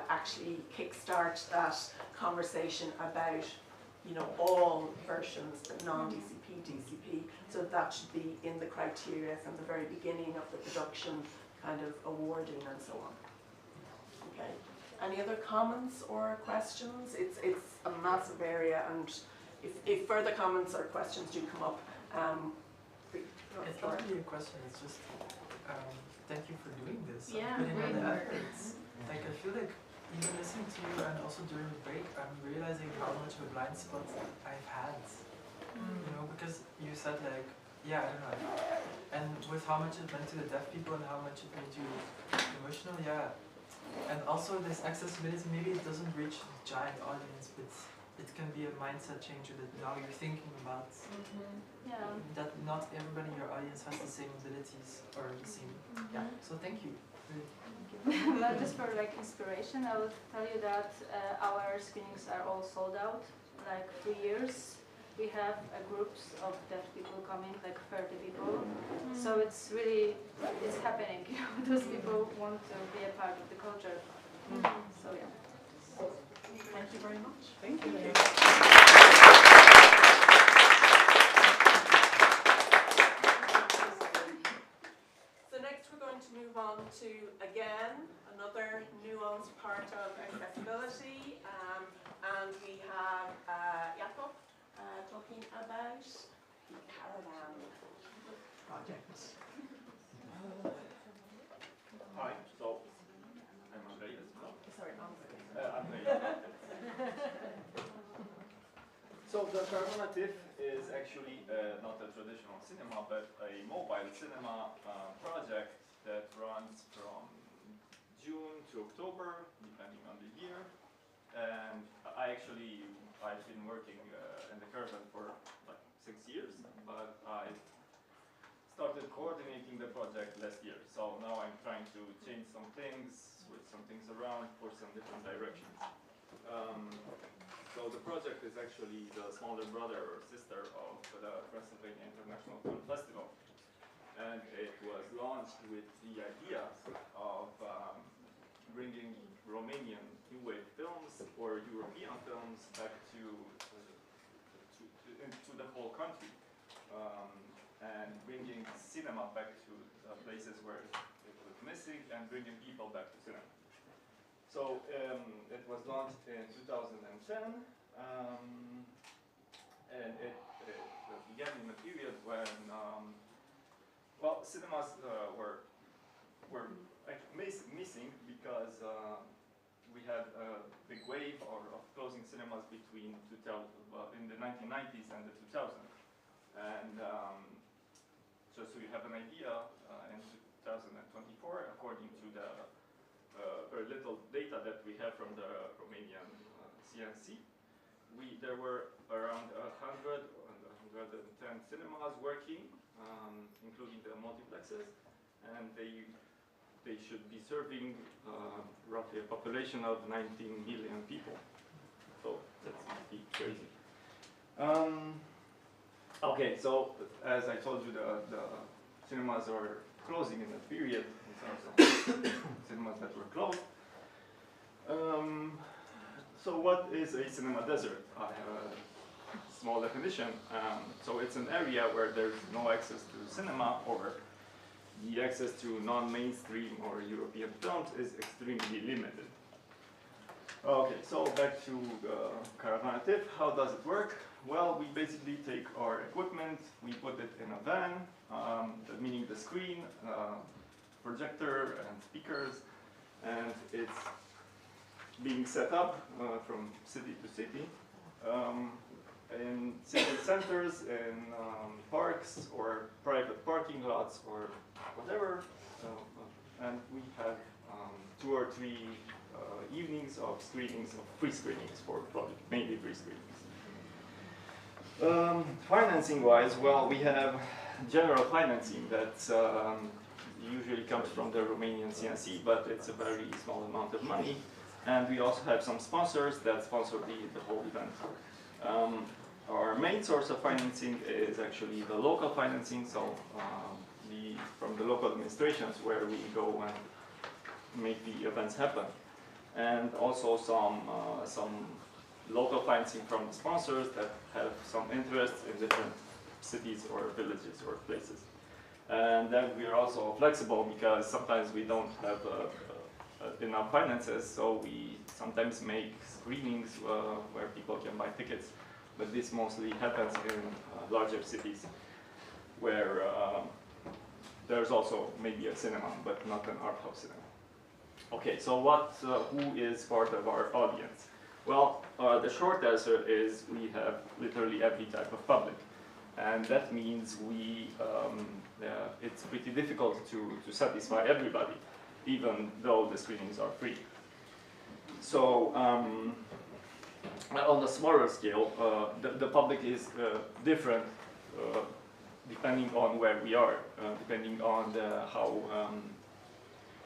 actually kickstart that conversation about, all versions, non-DCP, DCP, so that should be in the criteria from the very beginning of the production kind of awarding and so on. Okay. Any other comments or questions? It's a massive area, and if further comments or questions do come up, it's not really a question, it's just thank you for doing this. Yeah, putting all the great. efforts. Like I feel like even listening to you and also during the break, I'm realizing how much of a blind spot I've had. Because you said like, I don't know, and with how much it meant to the deaf people and how much it made you emotional, And also this accessibility, maybe it doesn't reach a giant audience, but it can be a mindset changer that now you're thinking about Yeah. that not everybody in your audience has the same abilities or the same. Yeah. So thank you. Well, just for like inspiration, I will tell you that our screenings are all sold out, like 3 years. We have groups of deaf people coming, like 30 people. So it's really, it's happening. Those people want to be a part of the culture. So yeah. Thank you very much. Thank you. So next we're going to move on to, again, another nuanced part of accessibility. And we have Jakab talking about the Caravan project. Hi, so I'm Andrei. Sorry, Andrei Jakab. So the Caravana TIFF is actually not a traditional cinema, but a mobile cinema project that runs from June to October, depending on the year. And I've been working in the Caravan for like 6 years, but I started coordinating the project last year. So now I'm trying to change some things, switch some things around for some different directions. So the project is actually the smaller brother or sister of the Transylvania International Film Festival. And it was launched with the idea of bringing Romanian new wave films or European films back to the whole country, and bringing cinema back to places where it was missing and bringing people back to cinema. So it was launched in 2010, and it began in a period when cinemas were missing because we had a big wave of closing cinemas between in the 1990s and the 2000s. And just so you have an idea, in 2024, according to the very little data that we have from the Romanian CNC, there were around 100 and 110 cinemas working, including the multiplexes, and they should be serving roughly a population of 19 million people. So that's pretty crazy. Okay, so as I told you, the cinemas are closing in that period, in terms of cinemas that were closed. So what is a cinema desert? I have a small definition. So it's an area where there's no access to cinema, or the access to non-mainstream or European films is extremely limited. Okay, so back to Caravana TIFF. How does it work? Well, we basically take our equipment, we put it in a van, meaning the screen, projector and speakers, and it's being set up from city to city, in city centers, in parks or private parking lots or whatever, and we have 2 or 3 evenings of screenings, of free screenings for public, mainly free screenings. Financing-wise, well, we have general financing that usually comes from the Romanian CNC, but it's a very small amount of money. And we also have some sponsors that sponsor the whole event. Our main source of financing is actually the local financing, so from the local administrations where we go and make the events happen. And also some local financing from the sponsors that have some interest in different cities or villages or places. And then we are also flexible because sometimes we don't have enough finances, so we sometimes make screenings where people can buy tickets, but this mostly happens in larger cities where there's also maybe a cinema, but not an art house cinema. Okay, so who is part of our audience? Well, the short answer is we have literally every type of public, and that means it's pretty difficult to satisfy everybody. even though the screenings are free. So on a smaller scale, the public is different depending on where we are, depending on how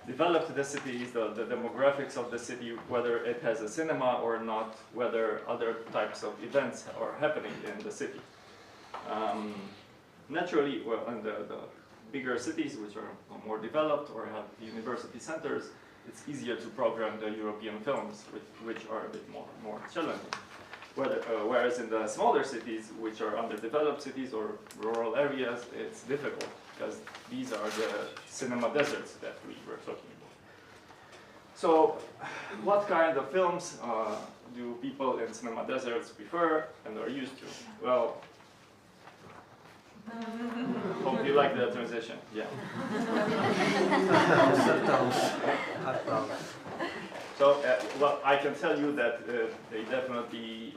developed the city is, the demographics of the city, whether it has a cinema or not, whether other types of events are happening in the city. Naturally, well, in the bigger cities, which are more developed or have university centers, it's easier to program the European films, which are a bit more challenging. Whereas in the smaller cities, which are underdeveloped cities or rural areas, it's difficult, because these are the cinema deserts that we were talking about. So, what kind of films do people in cinema deserts prefer and are used to? Well, hope you like the transition. Yeah. So, well, I can tell you that they definitely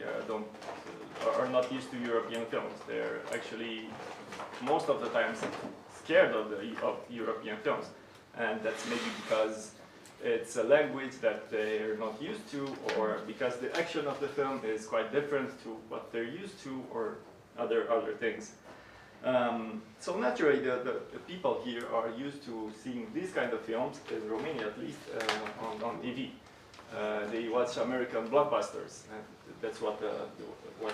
are not used to European films. They're actually most of the time scared of European films, and that's maybe because it's a language that they're not used to, or because the action of the film is quite different to what they're used to, or other things. So naturally, the people here are used to seeing these kind of films, in Romania at least, on TV. They watch American blockbusters, and that's what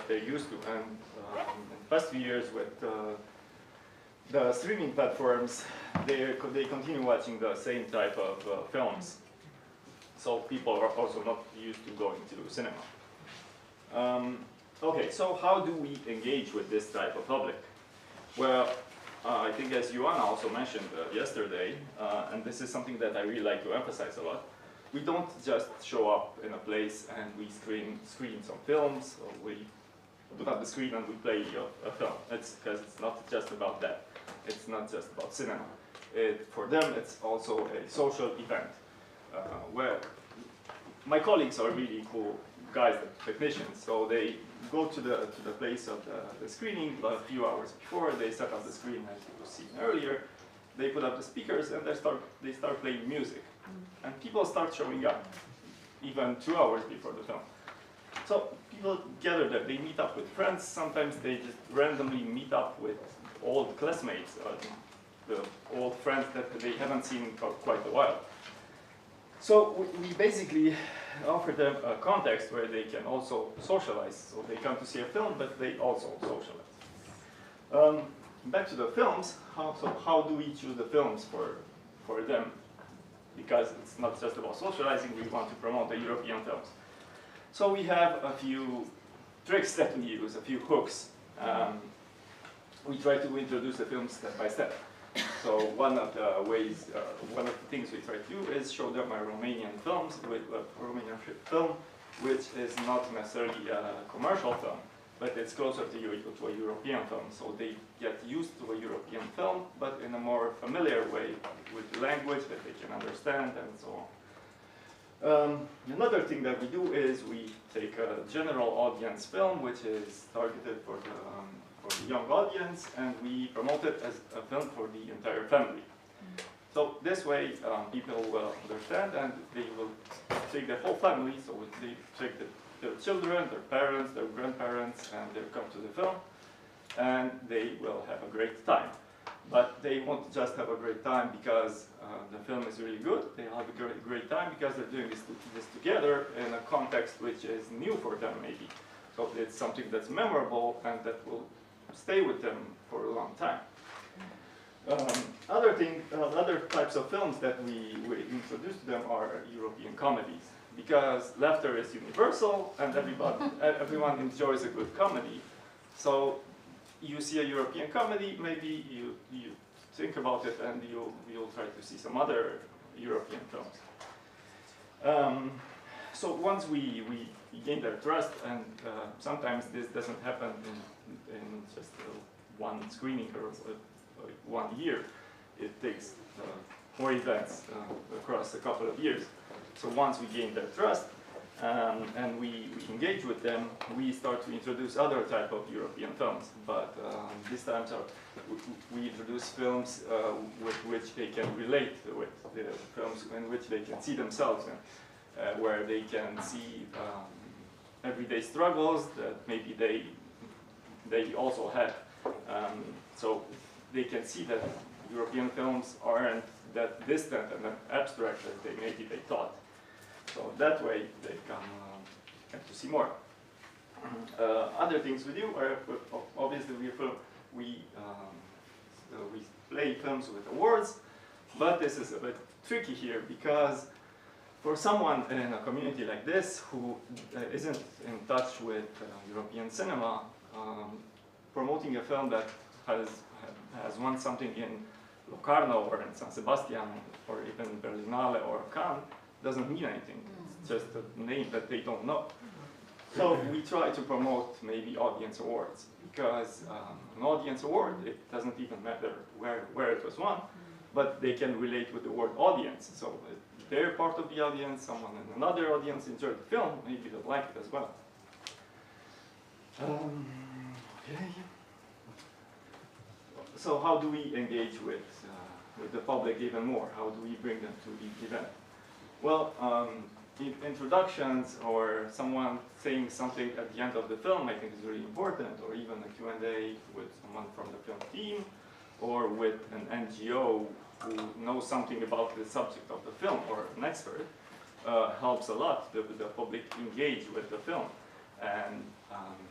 they're used to. And in the past few years, with the streaming platforms, they continue watching the same type of films. So people are also not used to going to cinema. Okay, so how do we engage with this type of public? Well, I think as Joanna also mentioned yesterday, and this is something that I really like to emphasize a lot, we don't just show up in a place and we screen some films, or we put up the screen and we play a film. It's because it's not just about that. It's not just about cinema. For them, it's also a social event where my colleagues are really cool guys, technicians. So they go to the place of the screening a few hours before. They set up the screen, as you were seeing earlier. They put up the speakers and they start playing music. And people start showing up, even 2 hours before the film. So people gather there, they meet up with friends, sometimes they just randomly meet up with old classmates, the old friends that they haven't seen in quite a while. So we basically offer them a context where they can also socialize. So they come to see a film, but they also socialize. Back to the films, how do we choose the films for them? Because it's not just about socializing, we want to promote the European films. So we have a few tricks that we use, a few hooks. We try to introduce the film step by step. So one of the ways, one of the things we try to do is show them a Romanian film, which is not necessarily a commercial film, but it's closer to a European film. So they get used to a European film, but in a more familiar way with the language that they can understand and so on. Another thing that we do is we take a general audience film, which is targeted for the young audience, and we promote it as a film for the entire family. So this way, people will understand, and they will take their whole family. So they take their children, their parents, their grandparents, and they'll come to the film, and they will have a great time. But they won't just have a great time because the film is really good. They'll have a great time because they're doing this together in a context which is new for them, maybe. So it's something that's memorable and that will stay with them for a long time. Other types of films that we introduce to them are European comedies, because laughter is universal and everyone enjoys a good comedy. So you see a European comedy, maybe you think about it and you'll try to see some other European films. So once we gain their trust, and sometimes this doesn't happen in just one screening or 1 year, it takes more events across a couple of years. So once we gain their trust, and we engage with them, we start to introduce other type of European films. But this time we introduce films with which they can relate with, the films in which they can see themselves in, where they can see everyday struggles that maybe they also have. So they can see that European films aren't that distant and abstract as maybe they thought. So that way they come to see more. Other things we do are, obviously we play films with awards, but this is a bit tricky here because for someone in a community like this who isn't in touch with European cinema, promoting a film that has won something in Locarno or in San Sebastian or even Berlinale or Cannes doesn't mean anything. It's just a name that they don't know. So we try to promote maybe audience awards because an audience award, it doesn't even matter where it was won, but they can relate with the word audience. So if they're part of the audience, someone in another audience enjoyed the film, maybe they'll like it as well. Okay. So how do we engage with the public even more? How do we bring them to the event? Well, introductions or someone saying something at the end of the film I think is really important, or even a Q&A with someone from the film team or with an NGO who knows something about the subject of the film or an expert helps a lot the public engage with the film. And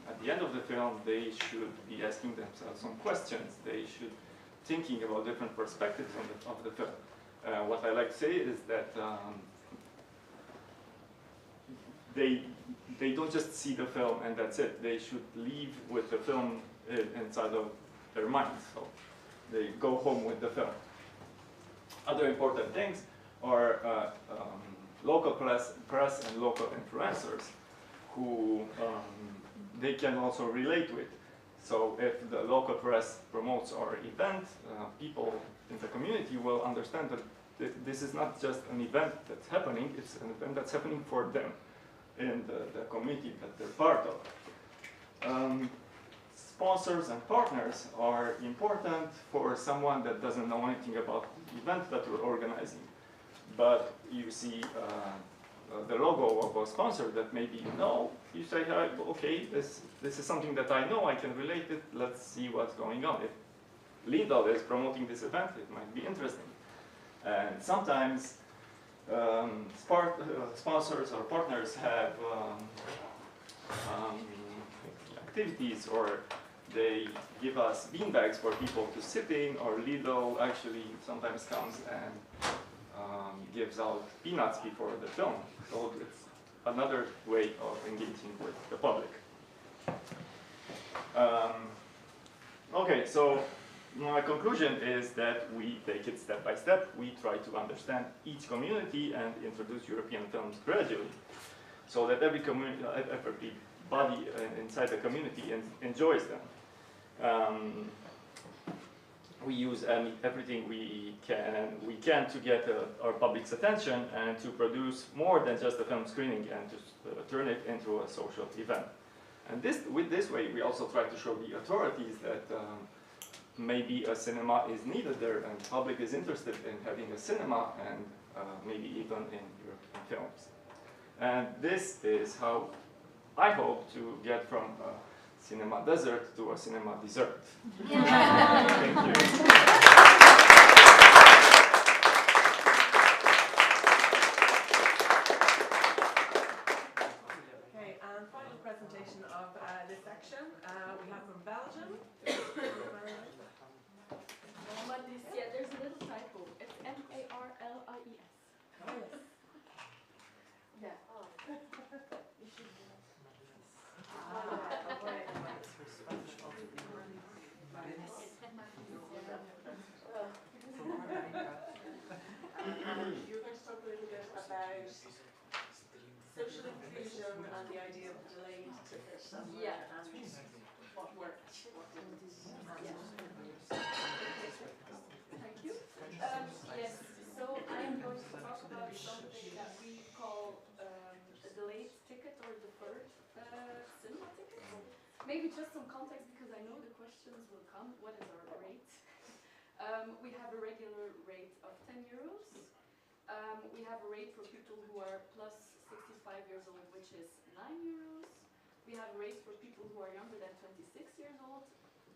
at the end of the film, they should be asking themselves some questions. They should thinking about different perspectives of the film. What I like to say is that they don't just see the film and that's it. They should leave with the film inside of their minds. So they go home with the film. Other important things are local press and local influencers who they can also relate with. So if the local press promotes our event, people in the community will understand that this is not just an event that's happening, it's an event that's happening for them in the community that they're part of. Sponsors and partners are important for someone that doesn't know anything about the event that we're organizing. But you see the logo of a sponsor that maybe you know, you say, okay, this is something that I know, I can relate it, let's see what's going on. If Lidl is promoting this event, it might be interesting. And sometimes sponsors or partners have activities, or they give us beanbags for people to sit in, or Lidl actually sometimes comes and gives out peanuts before the film. So it's another way of engaging with the public. Okay, so my conclusion is that we take it step by step. We try to understand each community and introduce European films gradually, so that every body inside the community enjoys them. We use everything we can to get our public's attention and to produce more than just a film screening and to turn it into a social event. And with this way, we also try to show the authorities that maybe a cinema is needed there and the public is interested in having a cinema and maybe even in European films. And this is how I hope to get from cinema desert to a cinema dessert. Yeah. Thank you. Okay, and final presentation of this section. We have from Belgium. Yeah, there's a little typo. It's M-A-R-L-I-E-S. Oh, yes. Yeah. You should do that. You're going to talk a little bit about social inclusion and the idea of delayed ticket and what worked, what didn't. Thank you. Yes, so I'm going to talk about something that we call a delayed maybe just some context, because I know the questions will come. What is our rate? We have a regular rate of 10 euros. We have a rate for people who are plus 65 years old, which is 9 euros. We have a rate for people who are younger than 26 years old,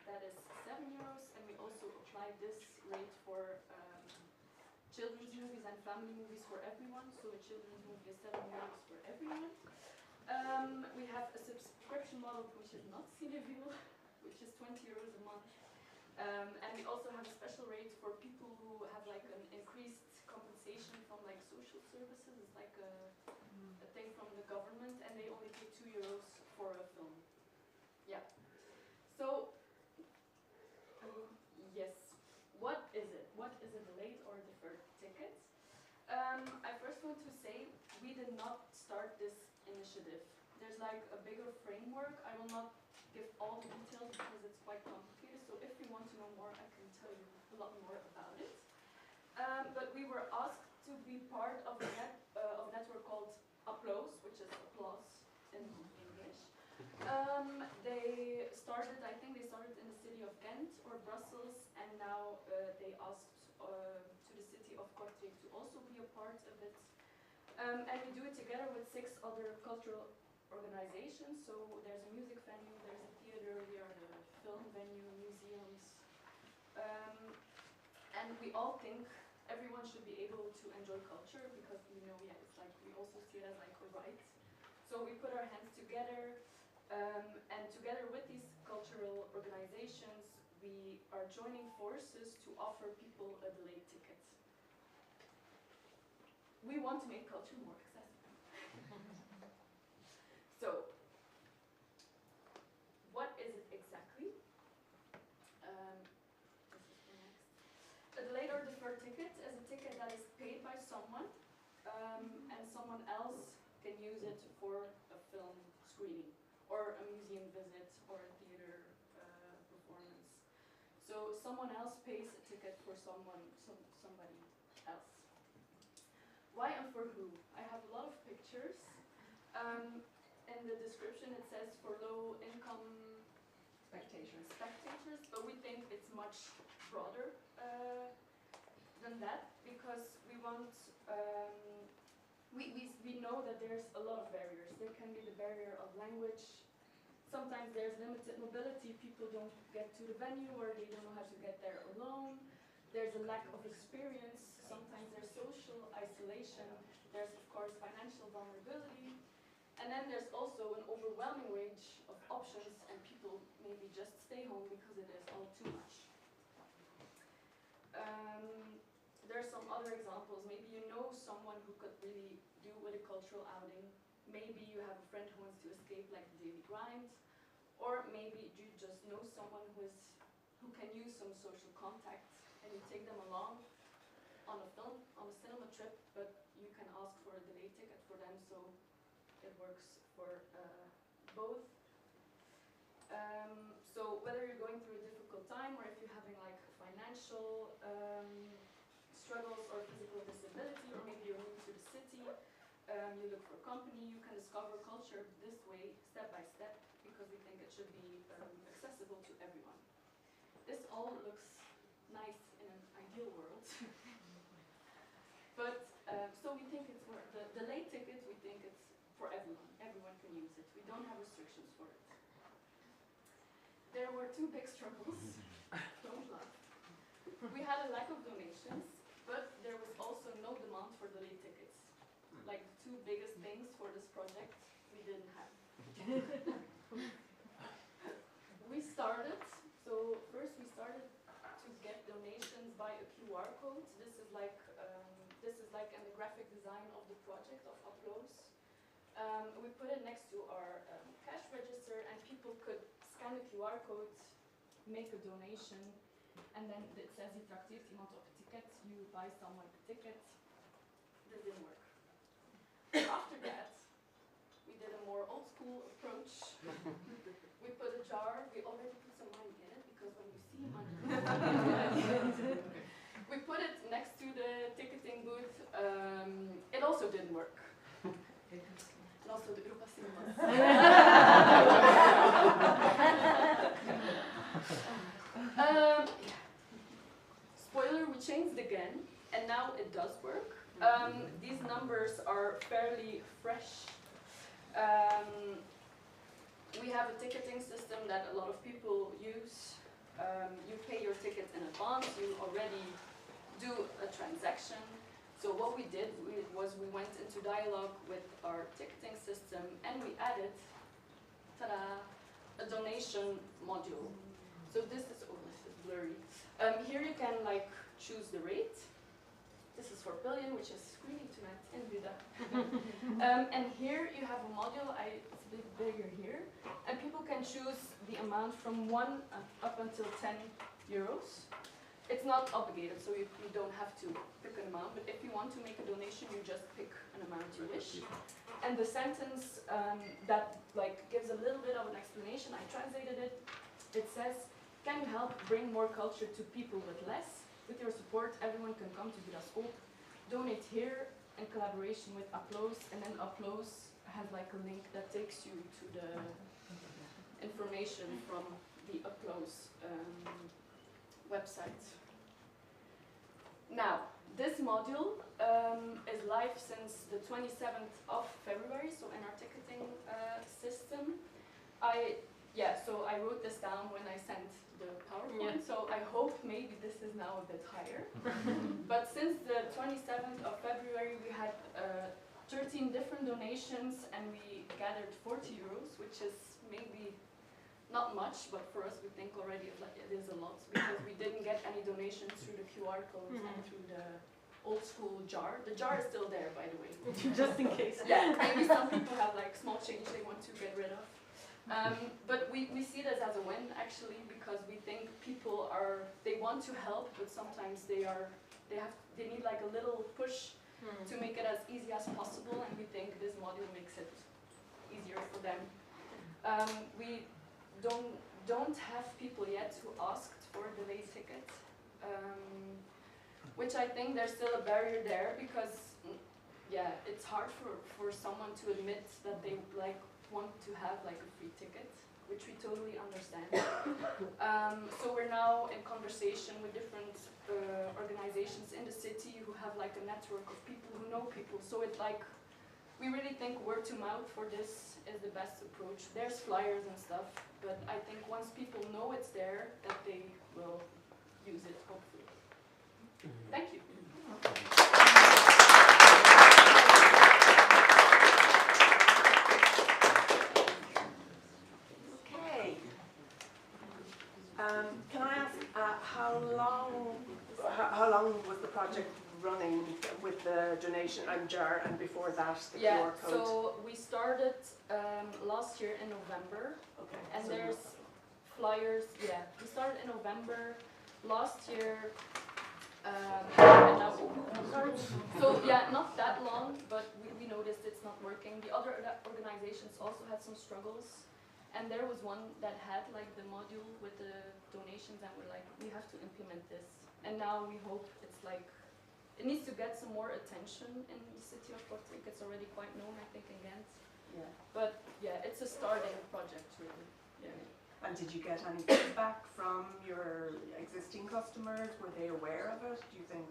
that is 7 euros. And we also apply this rate for children's movies and family movies for everyone. So a children's movie is 7 euros for everyone. We have a subscription model which is not Cineville, which is 20 euros a month. And we also have a special rate for people who have like an increased compensation from like social services. It's like a thing from the government, and they only pay 2 euros for a film. Yeah. So, yes. What is it? What is a delayed or deferred ticket? I first want to say we did not start this initiative. There's like a bigger framework. I will not give all the details because it's quite complicated. So if you want to know more, I can tell you a lot more about it. But we were asked to be part of a network called Applause, which is applause in English. They started, I think they started in the city of Ghent or Brussels, and now they asked to the city of Kortrijk to also be a part of it. And we do it together with 6 other cultural organizations. So there's a music venue, there's a theater, there are the film venue, museums. And we all think everyone should be able to enjoy culture, because we know, yeah, it's like we also see it as like a right. So we put our hands together, and together with these cultural organizations, we are joining forces to offer people a delayed ticket. We want to make culture more accessible. So, what is it exactly? This is the next. A delayed or deferred ticket is a ticket that is paid by someone, and someone else can use it for a film screening, or a museum visit, or a theater performance. So someone else pays a ticket for somebody else. Why and for who? I have a lot of pictures. In the description it says for low income spectators, but we think it's much broader than that, because we want, we know that there's a lot of barriers. There can be the barrier of language. Sometimes there's limited mobility, people don't get to the venue, or they don't know how to get there alone. There's a lack of experience, sometimes there's social isolation, there's of course financial vulnerability, and then there's also an overwhelming range of options, and people maybe just stay home because it is all too much. There are some other examples. Maybe you know someone who could really do with a cultural outing. Maybe you have a friend who wants to escape like the daily grind, or maybe you just know someone who can use some social contact, and you take them along on a cinema trip, but you can ask for a delay ticket for them, so it works for both. So whether you're going through a difficult time, or if you're having like financial struggles or physical disability, or maybe you're new to the city, you look for a company, you can discover culture this way, step by step, because we think it should be accessible to everyone. This all looks nice in an ideal world. But, so we think it's for, the delayed ticket, we think it's for everyone. Everyone can use it. We don't have restrictions for it. There were 2 big struggles. Don't laugh. We had a lack of donations, but there was also no demand for delayed tickets. Like the 2 biggest things for this project, we didn't have. We started, so first we started to get donations by a QR code. This is like in the graphic design of the project of Applause. We put it next to our cash register, and people could scan the QR code, make a donation, and then it says je trakteert iemand op een ticket, you buy someone a ticket. This didn't work. After that, we did a more old school approach. We put a jar, we already put some money in it, because when you see money, we put it next to the ticketing booth. It also didn't work. And also the Grupa Cinemas. now it does work. These numbers are fairly fresh. We have a ticketing system that a lot of people use. You pay your ticket in advance, you already do a transaction. So what we did was we went into dialogue with our ticketing system and we added, ta-da, a donation module. So this is, oh, this is blurry. Here you can like choose the rate. This is for billion, which is screening tonight in Buda. And here you have a module, it's a bit bigger here. And people can choose the amount from 1 up until 10 euros. It's not obligated, so you don't have to pick an amount, but if you want to make a donation, you just pick an amount you wish. And the sentence that like gives a little bit of an explanation, I translated it. It says, can you help bring more culture to people with less? With your support, everyone can come to Budascoop. Donate here in collaboration with Applause, and then Applause has like a link that takes you to the information from the Applause website. Now, this module is live since the 27th of February, so in our ticketing system. So I wrote this down when I sent the PowerPoint, so I hope maybe this is now a bit higher. But since the 27th of February, we had 13 different donations and we gathered 40 euros, which is maybe not much, but for us we think already it is a lot, because we didn't get any donations through the QR codes and through the old school jar. The jar is still there, by the way. Just in case. Yeah, maybe some people have like small change they want to get rid of. But we see this as a win actually, because we think people they want to help, but sometimes they need like a little push to make it as easy as possible, and we think this module makes it easier for them. We don't have people yet who asked for a delayed ticket, which I think there's still a barrier there, because yeah, it's hard for someone to admit that they like want to have like a free ticket, which we totally understand. So we're now in conversation with different organizations in the city who have like a network of people who know people. So it's like, we really think word to mouth for this is the best approach. There's flyers and stuff, but I think once people know it's there, that they will use it, hopefully. Thank you. Okay. Can I ask how long was the project running with the donation and jar, and before that the QR code? So we started last year in November, and there's flyers. Yeah, we started in November last year. And now, sorry. So yeah, not that long, but we noticed it's not working. The other organizations also had some struggles, and there was one that had like the module with the donations, and we're like, we have to implement this. And now we hope it's like, it needs to get some more attention in the city of Kortrijk. It's already quite known, I think, in Ghent. Yeah. But yeah, it's a starting project, really. Yeah. And did you get any feedback from your existing customers? Were they aware of it, do you think?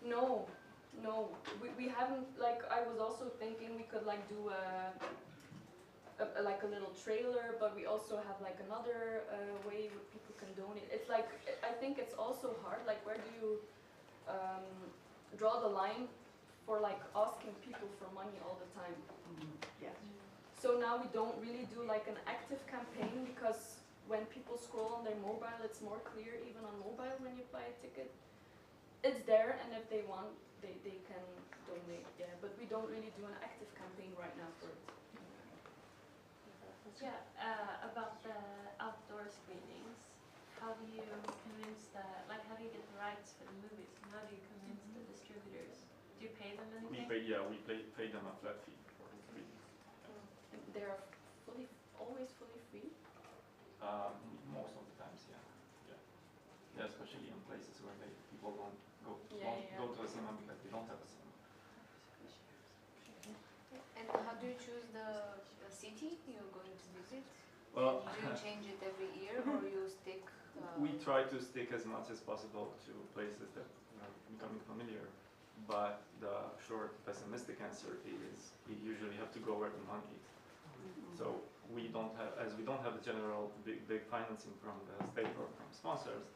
No. We haven't, like, I was also thinking we could like do like a little trailer, but we also have like another way where people can donate. It's like, I think it's also hard, like where do you draw the line for like asking people for money all the time? Yeah. So now we don't really do like an active campaign, because when people scroll on their mobile, it's more clear even on mobile when you buy a ticket. It's there, and if they want, they can donate, yeah. But we don't really do an active campaign right now for it. Yeah, about the outdoor screenings, how do you convince how do you get the rights for the movies? And how do you convince the distributors? Do you pay them anything? We pay them a flat fee for the screenings. They are always fully free? Most of the times, yeah, especially in places where people don't go to a cinema because they don't have a cinema. And how do you choose the city you're going to visit? Well, do you change it every year, or you stick We try to stick as much as possible to places that are becoming familiar, but the short pessimistic answer is you usually have to go where the money is. So we don't have, as we don't have the general big financing from the state or from sponsors,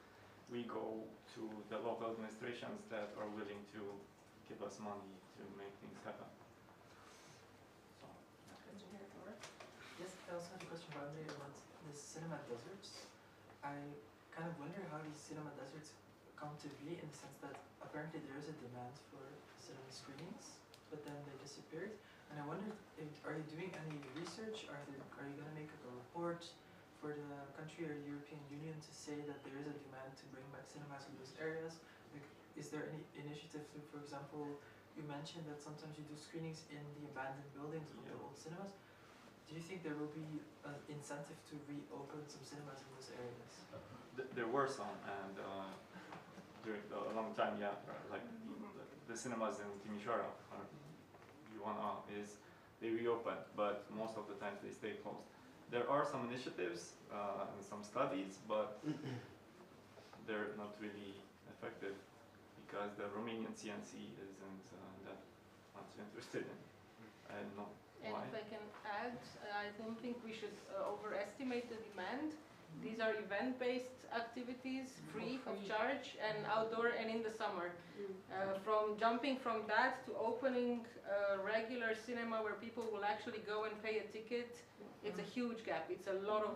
we go to the local administrations that are willing to give us money to make things happen. So, Yes, I also have a question for Andrei about the cinema deserts. I kind of wonder how these cinema deserts come to be, in the sense that apparently there is a demand for cinema screenings, but then they disappeared. And I wondered, are you doing any research? Are you going to make a report for the country or the European Union to say that there is a demand to bring back cinemas in those areas? Like, is there any initiative to, for example, you mentioned that sometimes you do screenings in the abandoned buildings of the old cinemas. Do you think there will be an incentive to reopen some cinemas in those areas? There were some, and during a long time, yeah, like the cinemas in Timișoara, is they reopen, but most of the time they stay closed. There are some initiatives and some studies, but they're not really effective because the Romanian CNC isn't that much interested in. I don't know And why. if I can add, I don't think we should overestimate the demand. These are event-based activities, free of charge, and outdoor and in the summer. From jumping from that to opening a regular cinema where people will actually go and pay a ticket, it's a huge gap. It's a lot of,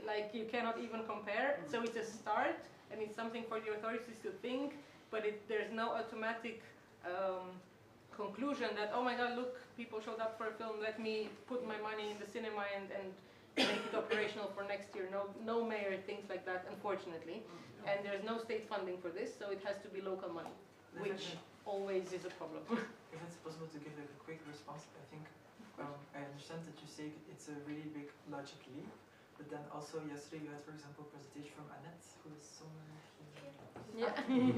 like, you cannot even compare. So it's a start, and it's something for the authorities to think, but there's no automatic conclusion that, oh my God, look, people showed up for a film, let me put my money in the cinema and make it operational for next year. No mayor thinks like that, unfortunately. And there's no state funding for this, so it has to be local money, which always is a problem. If it's possible to give like a quick response, I think I understand that you say it's a really big logic leap, but then also yesterday you had, for example, a presentation from Annette, who is someone here. Yeah.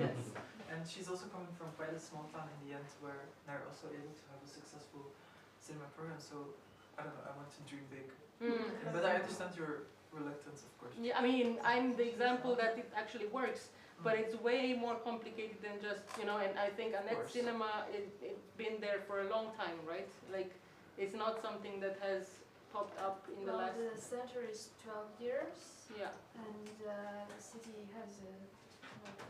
Yes. And she's also coming from quite a small town in the end where they're also able to have a successful cinema program. So I don't know, I want to dream big. But I understand your reluctance, of course. Yeah, I mean, I'm the example that it actually works, but it's way more complicated than just, you know, and I think Annette Cinema, it's been there for a long time, right? Like, it's not something that has popped up in the last... The center is 12 years. Yeah. And the city has a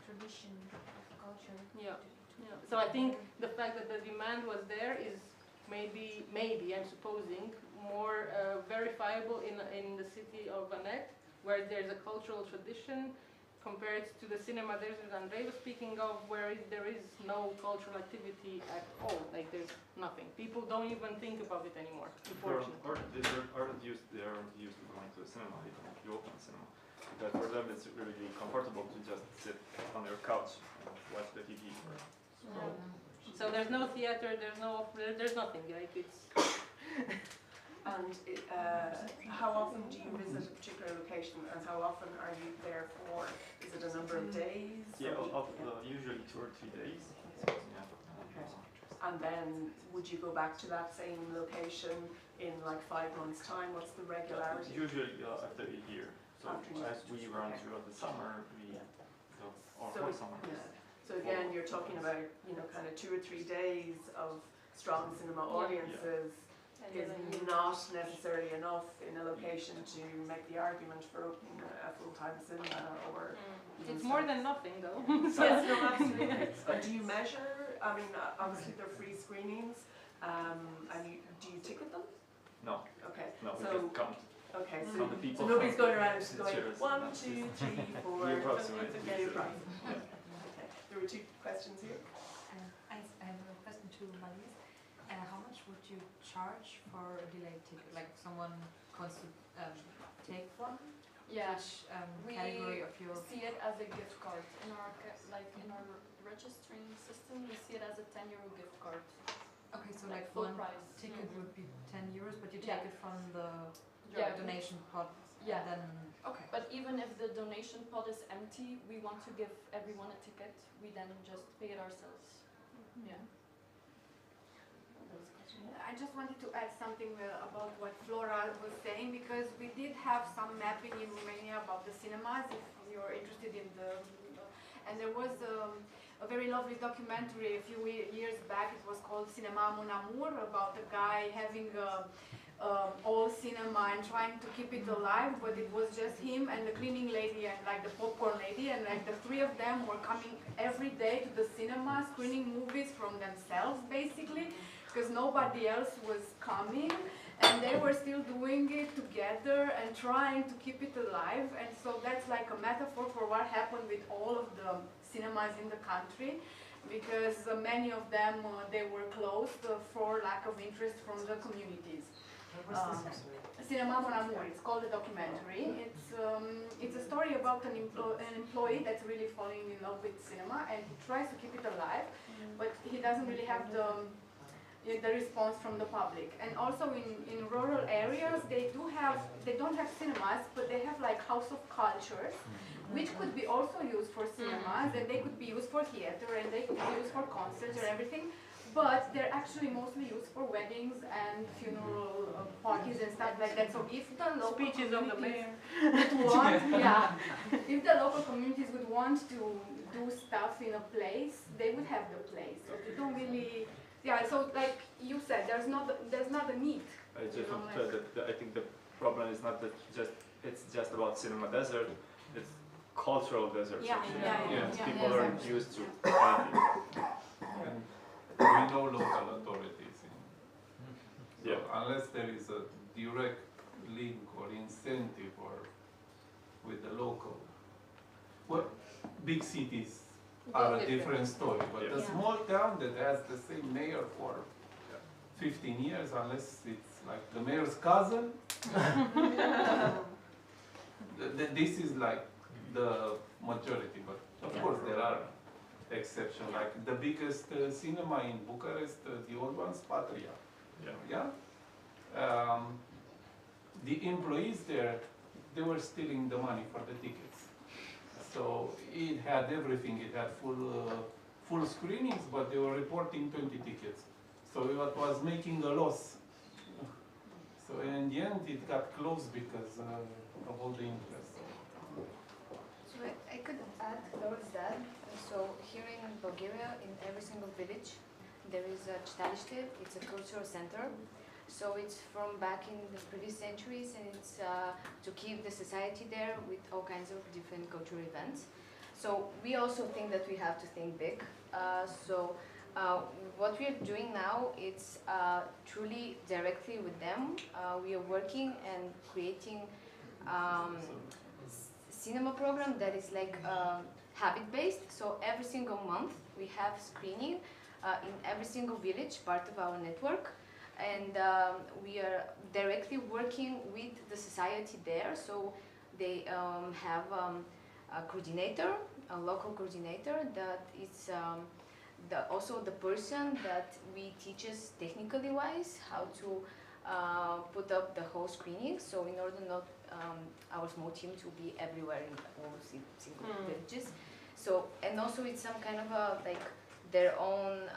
tradition of culture. Yeah. Yeah. So I think the fact that the demand was there is maybe I'm supposing, more verifiable in the city of Annette, where there's a cultural tradition, compared to the cinema there's Andrei was speaking of, where there is no cultural activity at all. Like, there's nothing. People don't even think about it anymore, unfortunately. They aren't used to going to the cinema, even if you open a cinema. Because for them it's really comfortable to just sit on their couch and watch the TV. So there's no theater, there's nothing, like it's... And how often do you visit a particular location, and how often are you there for? Is it a number of days? Yeah, usually 2 or 3 days. Yeah. Okay. And then would you go back to that same location in like 5 months' time? What's the regularity? Usually after a year. So as we run throughout the summer, we go all summer. Yeah. So again, you're talking about, you know, kind of 2 or 3 days of strong cinema audiences. Is not necessarily enough in a location to make the argument for opening a full-time cinema, or... It's more than nothing, though. Yes, no, absolutely. Do you measure? I mean, obviously they're free screenings, and do you ticket them? No. Okay. No, we so, just count. Okay, so nobody's going around going 1, 2, 3, 4. You approximate. Okay. There were 2 questions here. I have a question to Mariles. How much would you charge for a delayed ticket? Like, someone wants to take one? Yeah, Which category of your... see it as a gift card. In our registering system, we see it as a €10 gift card. Okay, so like like full one price. ticket would be €10, but you Yeah. take it from the donation pot. Yeah. And then, okay. But even if the donation pot is empty, we want to give everyone a ticket. We then just pay it ourselves. Yeah. I just wanted to add something about what Flora was saying, because we did have some mapping in Romania Slovenia about the cinemas, if you're interested in the... And there was a very lovely documentary a few years back. It was called Cinema Mon Amour, about a guy having all cinema and trying to keep it alive, but it was just him and the cleaning lady and like the popcorn lady, and like the three of them were coming every day to the cinema, screening movies from themselves basically, because nobody else was coming, and they were still doing it together and trying to keep it alive. And so that's like a metaphor for what happened with all of the cinemas in the country, because many of them they were closed for lack of interest from the communities. Cinema Mon Amour, it's called a documentary. It's a story about an employee that's really falling in love with cinema, and he tries to keep it alive, but he doesn't really have the response from the public. And also in rural areas, they don't have cinemas, but they have like house of cultures, which could be also used for cinemas, and they could be used for theater, and they could be used for concerts and everything. But they're actually mostly used for weddings and funeral parties and stuff like that. So if the local Speeches of the mayor. If the local communities would want to do stuff in a place, they would have the place. So they don't really, so like you said, there's not a need. I just want to add that I think the problem is not that it's just about cinema desert, it's cultural desert. People aren't used to and we know local authorities. So unless there is a direct link or incentive with the local, well, big cities are a different story, but a small town that has the same mayor for 15 years, unless it's like the mayor's cousin, this is like the majority, but of course there are exceptions, like the biggest cinema in Bucharest, the old one, Patria. The employees there, they were stealing the money for the tickets. So it had everything, it had full screenings, but they were reporting 20 tickets. So it was making a loss. So in the end, it got closed because of all the interest. So I could add towards that. So here in Bulgaria, in every single village, there is a čitalište. It's a cultural center. So it's from back in the previous centuries, and it's to keep the society there with all kinds of different cultural events. So we also think that we have to think big. What we are doing now, it's truly directly with them. We are working and creating cinema program that is like habit-based. So every single month we have screening in every single village, part of our network. And we are directly working with the society there. So they have a coordinator, a local coordinator that is also the person that we teaches technically wise how to put up the whole screening. So in order not our small team to be everywhere in all single villages. So, and also it's some kind of a like their own.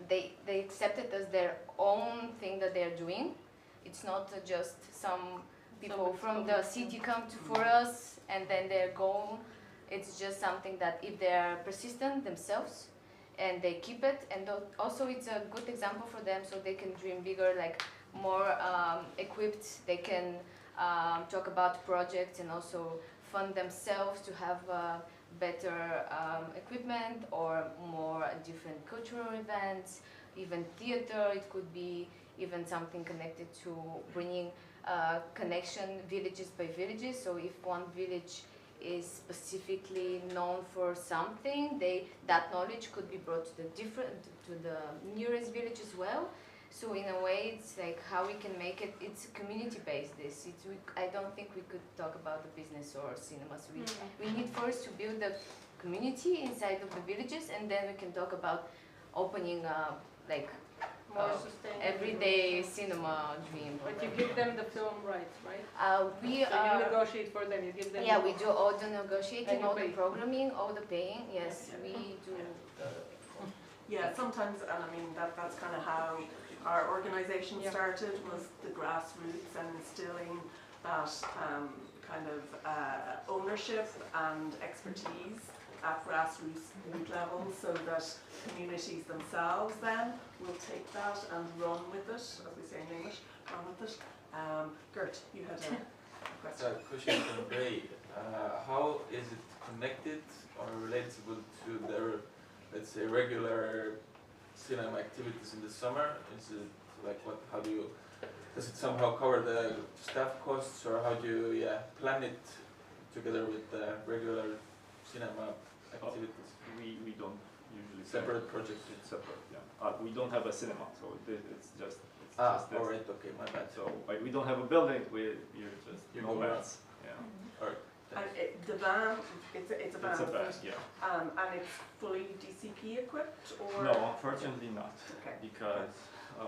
They accept it as their own thing that they're doing. It's not just some people from the city come for us and then they're gone. It's just something that if they're persistent themselves and they keep it, and also it's a good example for them so they can dream bigger, like more equipped. They can talk about projects and also fund themselves to have better equipment or more different cultural events, even theater. It could be even something connected to bringing connection villages by villages. So if one village is specifically known for something, that knowledge could be brought to the nearest village as well. So in a way, it's like how we can make it. It's community-based. I don't think we could talk about the business or cinemas. We need first to build the community inside of the villages, and then we can talk about opening like more sustainable everyday cinema dream. But you give them the film rights, right? You negotiate for them. You give them. Yeah, we do all the negotiating, all the programming, all the paying. Yes, we do. Yeah, sometimes, and I mean that's kind of how our organization started, was the grassroots and instilling that kind of ownership and expertise at grassroots level, so that communities themselves then will take that and run with it, as we say in English, run with it. Gert, you had a question. Question for Andrei. How is it connected or relatable to their, let's say, regular cinema activities in the summer? Is it like what? How do you? Does it somehow cover the staff costs, or how do you plan it together with the regular cinema activities? We don't usually separate projects. It's separate, yeah. We don't have a cinema, so it's just. All right. Okay, my bad. So we don't have a building. We're just nomads. Yeah. All right. And the van, it's a van. It's a van, yeah. And it's fully DCP equipped, or? No, unfortunately not. Okay. Because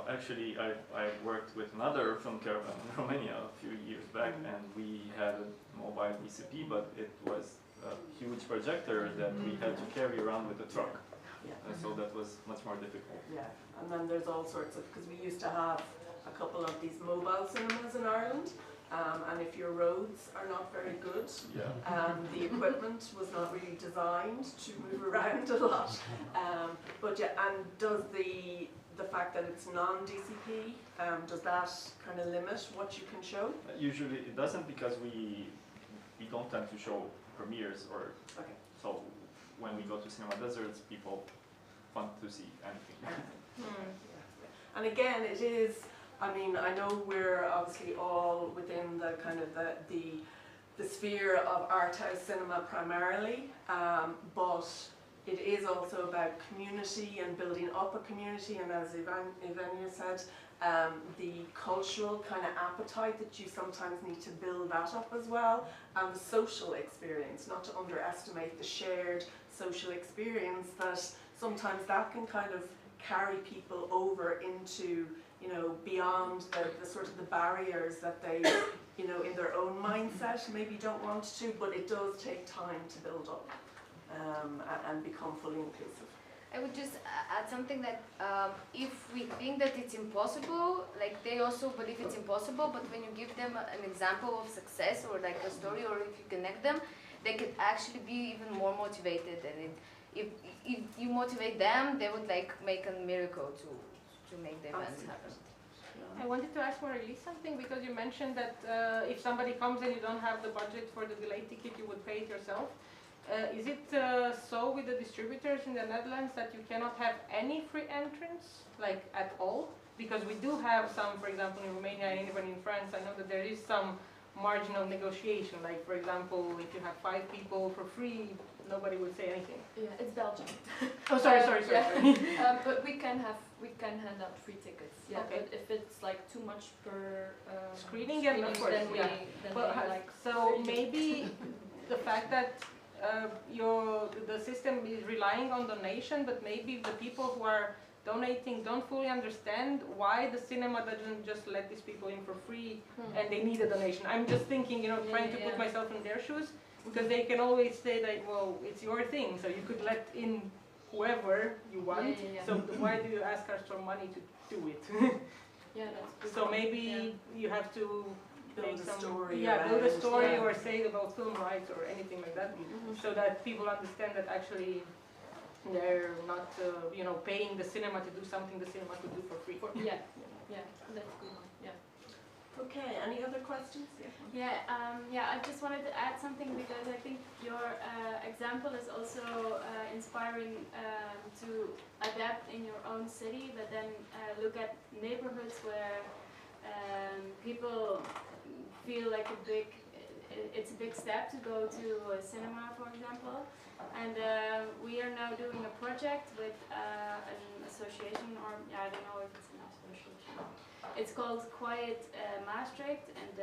actually I worked with another film caravan in Romania a few years back, and we had a mobile DCP, but it was a huge projector that we had to carry around with a truck. Yeah. So that was much more difficult. Yeah, and then there's all sorts of, because we used to have a couple of these mobile cinemas in Ireland, and if your roads are not very good, the equipment was not really designed to move around a lot. But yeah, and does the fact that it's non-DCP, does that kind of limit what you can show? Usually it doesn't, because we don't tend to show premieres, or so when we go to cinema deserts, people want to see anything. And again, it is, I mean, I know we're obviously all within the kind of the sphere of art house cinema primarily, but it is also about community and building up a community, and as Ivania said, the cultural kind of appetite that you sometimes need to build that up as well, and the social experience, not to underestimate the shared social experience, that sometimes that can kind of carry people over into, you know, beyond the sort of the barriers that they, you know, in their own mindset maybe don't want to, but it does take time to build up and become fully inclusive. I would just add something that if we think that it's impossible, like they also believe it's impossible, but when you give them an example of success or like a story, or if you connect them, they could actually be even more motivated. And if you motivate them, they would like make a miracle to make the events happen. I wanted to ask Mariles something, because you mentioned that if somebody comes and you don't have the budget for the delay ticket, you would pay it yourself. Is it so with the distributors in the Netherlands that you cannot have any free entrance, like at all? Because we do have some, for example, in Romania and even in France, I know that there is some marginal negotiation. Like, for example, if you have 5 people for free, nobody would say anything. Yeah, it's Belgium. Oh, sorry. But we can hand out free tickets. Yeah. Okay. But if it's like too much per screening, yeah, of course, then we like. So maybe the fact that the system is relying on donation, but maybe the people who are donating don't fully understand why the cinema doesn't just let these people in for free and they need a donation. I'm just thinking, you know, trying to put myself in their shoes, because they can always say that, well, it's your thing, so you could let in whoever you want, so why do you ask us for money to do it? Yeah, that's good. So maybe you have to build a story, build a story, or say about film rights or anything like that, so that people understand that actually they're not, you know, paying the cinema to do something the cinema could do for free. Yeah, that's good. Yeah. Okay, any other questions? I just wanted to add something, because I think your example is also inspiring to adapt in your own city, but then look at neighborhoods where people feel like it's a big step to go to a cinema, for example. And we are now doing a project with an association, or I don't know if it's an association. It's called Quiet Maastricht, and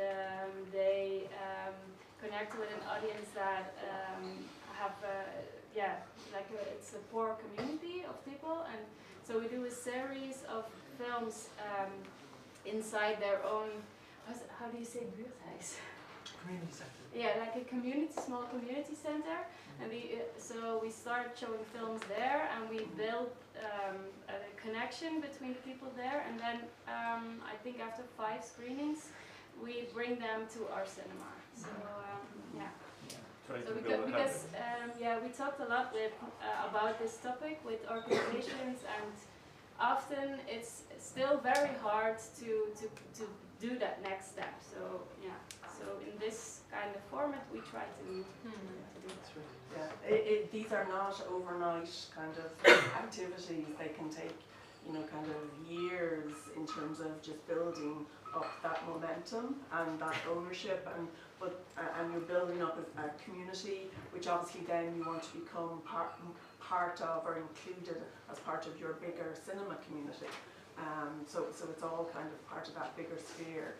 they connect with an audience that have, it's a poor community of people, and so we do a series of films inside their own, how do you say buurthuis? Community center. Yeah, like a small community center, and so we start showing films there, and we build a connection between the people there, and then I think after 5 screenings, we bring them to our cinema. So yeah. Try So to build a because yeah, we talked a lot with about this topic with organizations, and often it's still very hard to do that next step. So yeah, so in this kind of format, we try to do that. Yeah, these are not overnight kind of activities. They can take, you know, kind of years in terms of just building up that momentum and that ownership, and you're building up a community, which obviously then you want to become part of or included as part of your bigger cinema community. So it's all kind of part of that bigger sphere.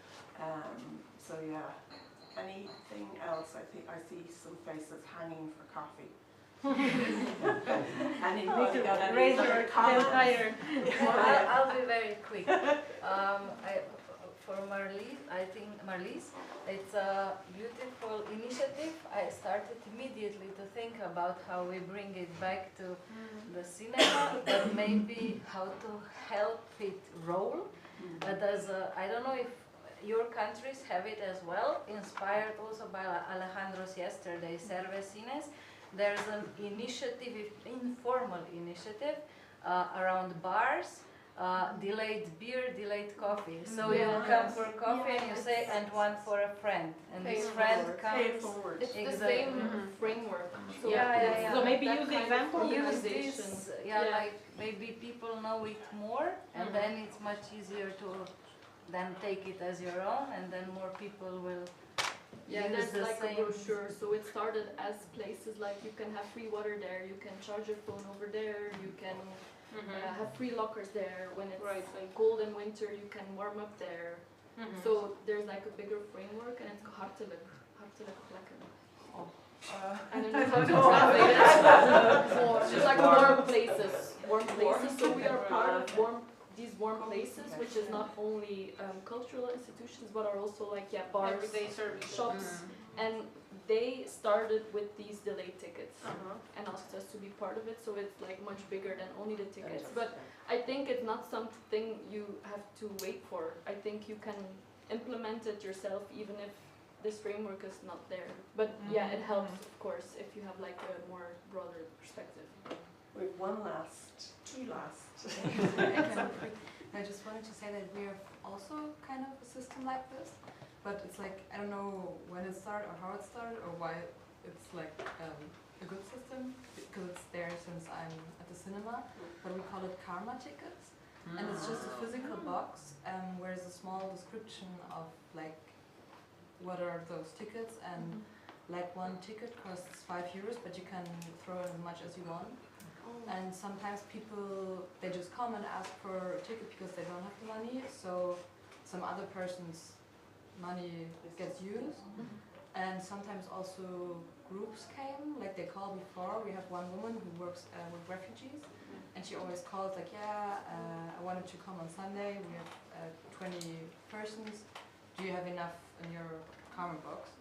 So yeah. Anything else? I think I see some faces hanging for coffee. Raise your comment. I'll be very quick. For Mariles, I think Mariles, it's a beautiful initiative. I started immediately to think about how we bring it back to the cinema, but maybe how to help it roll. But I don't know if your countries have it as well, inspired also by Alejandro's yesterday, Serve Cines. There's an initiative, informal initiative, around bars, delayed beer, delayed coffee. So you come for coffee and you say, and one for a friend. And this friend comes. It's the same framework. So, So maybe use the example. Use this, like maybe people know it more, and then it's much easier to then take it as your own, and then more people will use the like same. a brochure. So it started as places like you can have free water there, you can charge your phone over there, you can have free lockers there. When it's like cold in winter, you can warm up there. So there's like a bigger framework, and it's hartelijk plekken. I don't know how to translate it. It's just like warm places. So we are part of these warm places, which is not only cultural institutions, but are also like bars, Everyday service shops, and they started with these delayed tickets and asked us to be part of it. So it's like much bigger than only the tickets. But I think it's not something you have to wait for. I think you can implement it yourself, even if this framework is not there. But yeah, it helps, of course, if you have like a more broader perspective. We have two last. I just wanted to say that we have also kind of a system like this, but it's like, I don't know when it started or how it started or why it's like a good system, because it's there since I'm at the cinema, but we call it karma tickets, and it's just a physical box where there's a small description of like what are those tickets, and like one ticket costs €5, but you can throw in as much as you want. And sometimes people, they just come and ask for a ticket because they don't have the money, so some other person's money gets used. And sometimes also groups came, like they call before. We have one woman who works with refugees, and she always calls like, I wanted to come on Sunday, we have 20 persons, do you have enough in your karma box?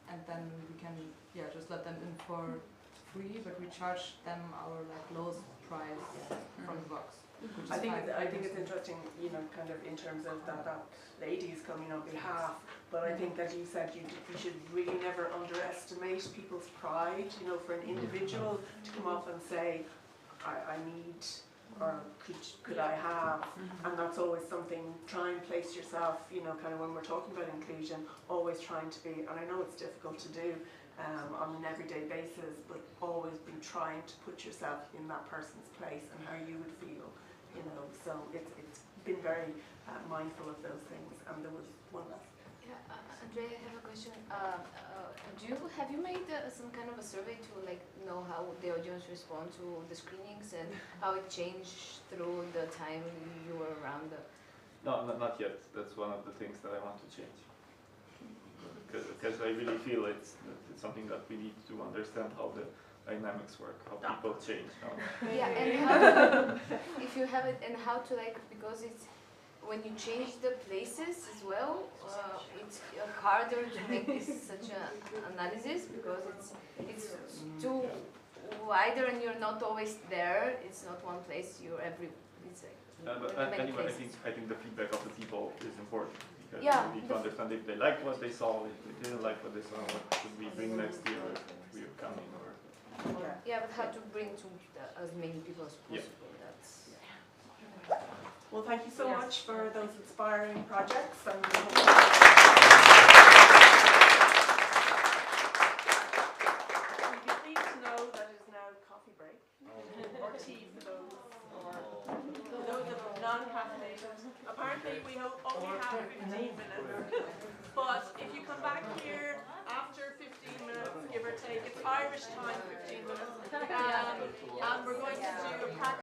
And then we can just let them in for free, but we charge them our like lowest price from the box. I think it's interesting, you know, kind of in terms of that lady is coming on behalf, but I think that you said you should really never underestimate people's pride, you know, for an individual to come up and say, I need, or could I have, and that's always something, try and place yourself, you know, kind of when we're talking about inclusion, always trying to be, and I know it's difficult to do, on an everyday basis, but always be trying to put yourself in that person's place and how you would feel, you know. So it's been very mindful of those things. And there was one last. Yeah, Andrei, I have a question. Have you made some kind of a survey to like know how the audience respond to the screenings and how it changed through the time you were around? No, not yet. That's one of the things that I want to change. Because I really feel it's something that we need to understand how the dynamics work, how people change. Yeah, and how, if you have it, and how to like, because it's, when you change the places as well, it's harder to make this such an analysis, because it's too wider and you're not always there, it's not one place, you're every, it's like, but anyway, I think the feedback of the people is important. because Yeah, we need to understand if they liked what they saw, if they didn't like what they saw, what should we bring next year if we are coming, or... Yeah, but how to bring to as many people as possible. Yeah. That's. Well, thank you so much for those inspiring projects. And we hope we'd be pleased to know that it is now coffee break, or tea for those, or for those that are non-caffeinated. Apparently, we only have 15 minutes, but if you come back here after 15 minutes, give or take, it's Irish time, 15 minutes, and we're going to do a practice.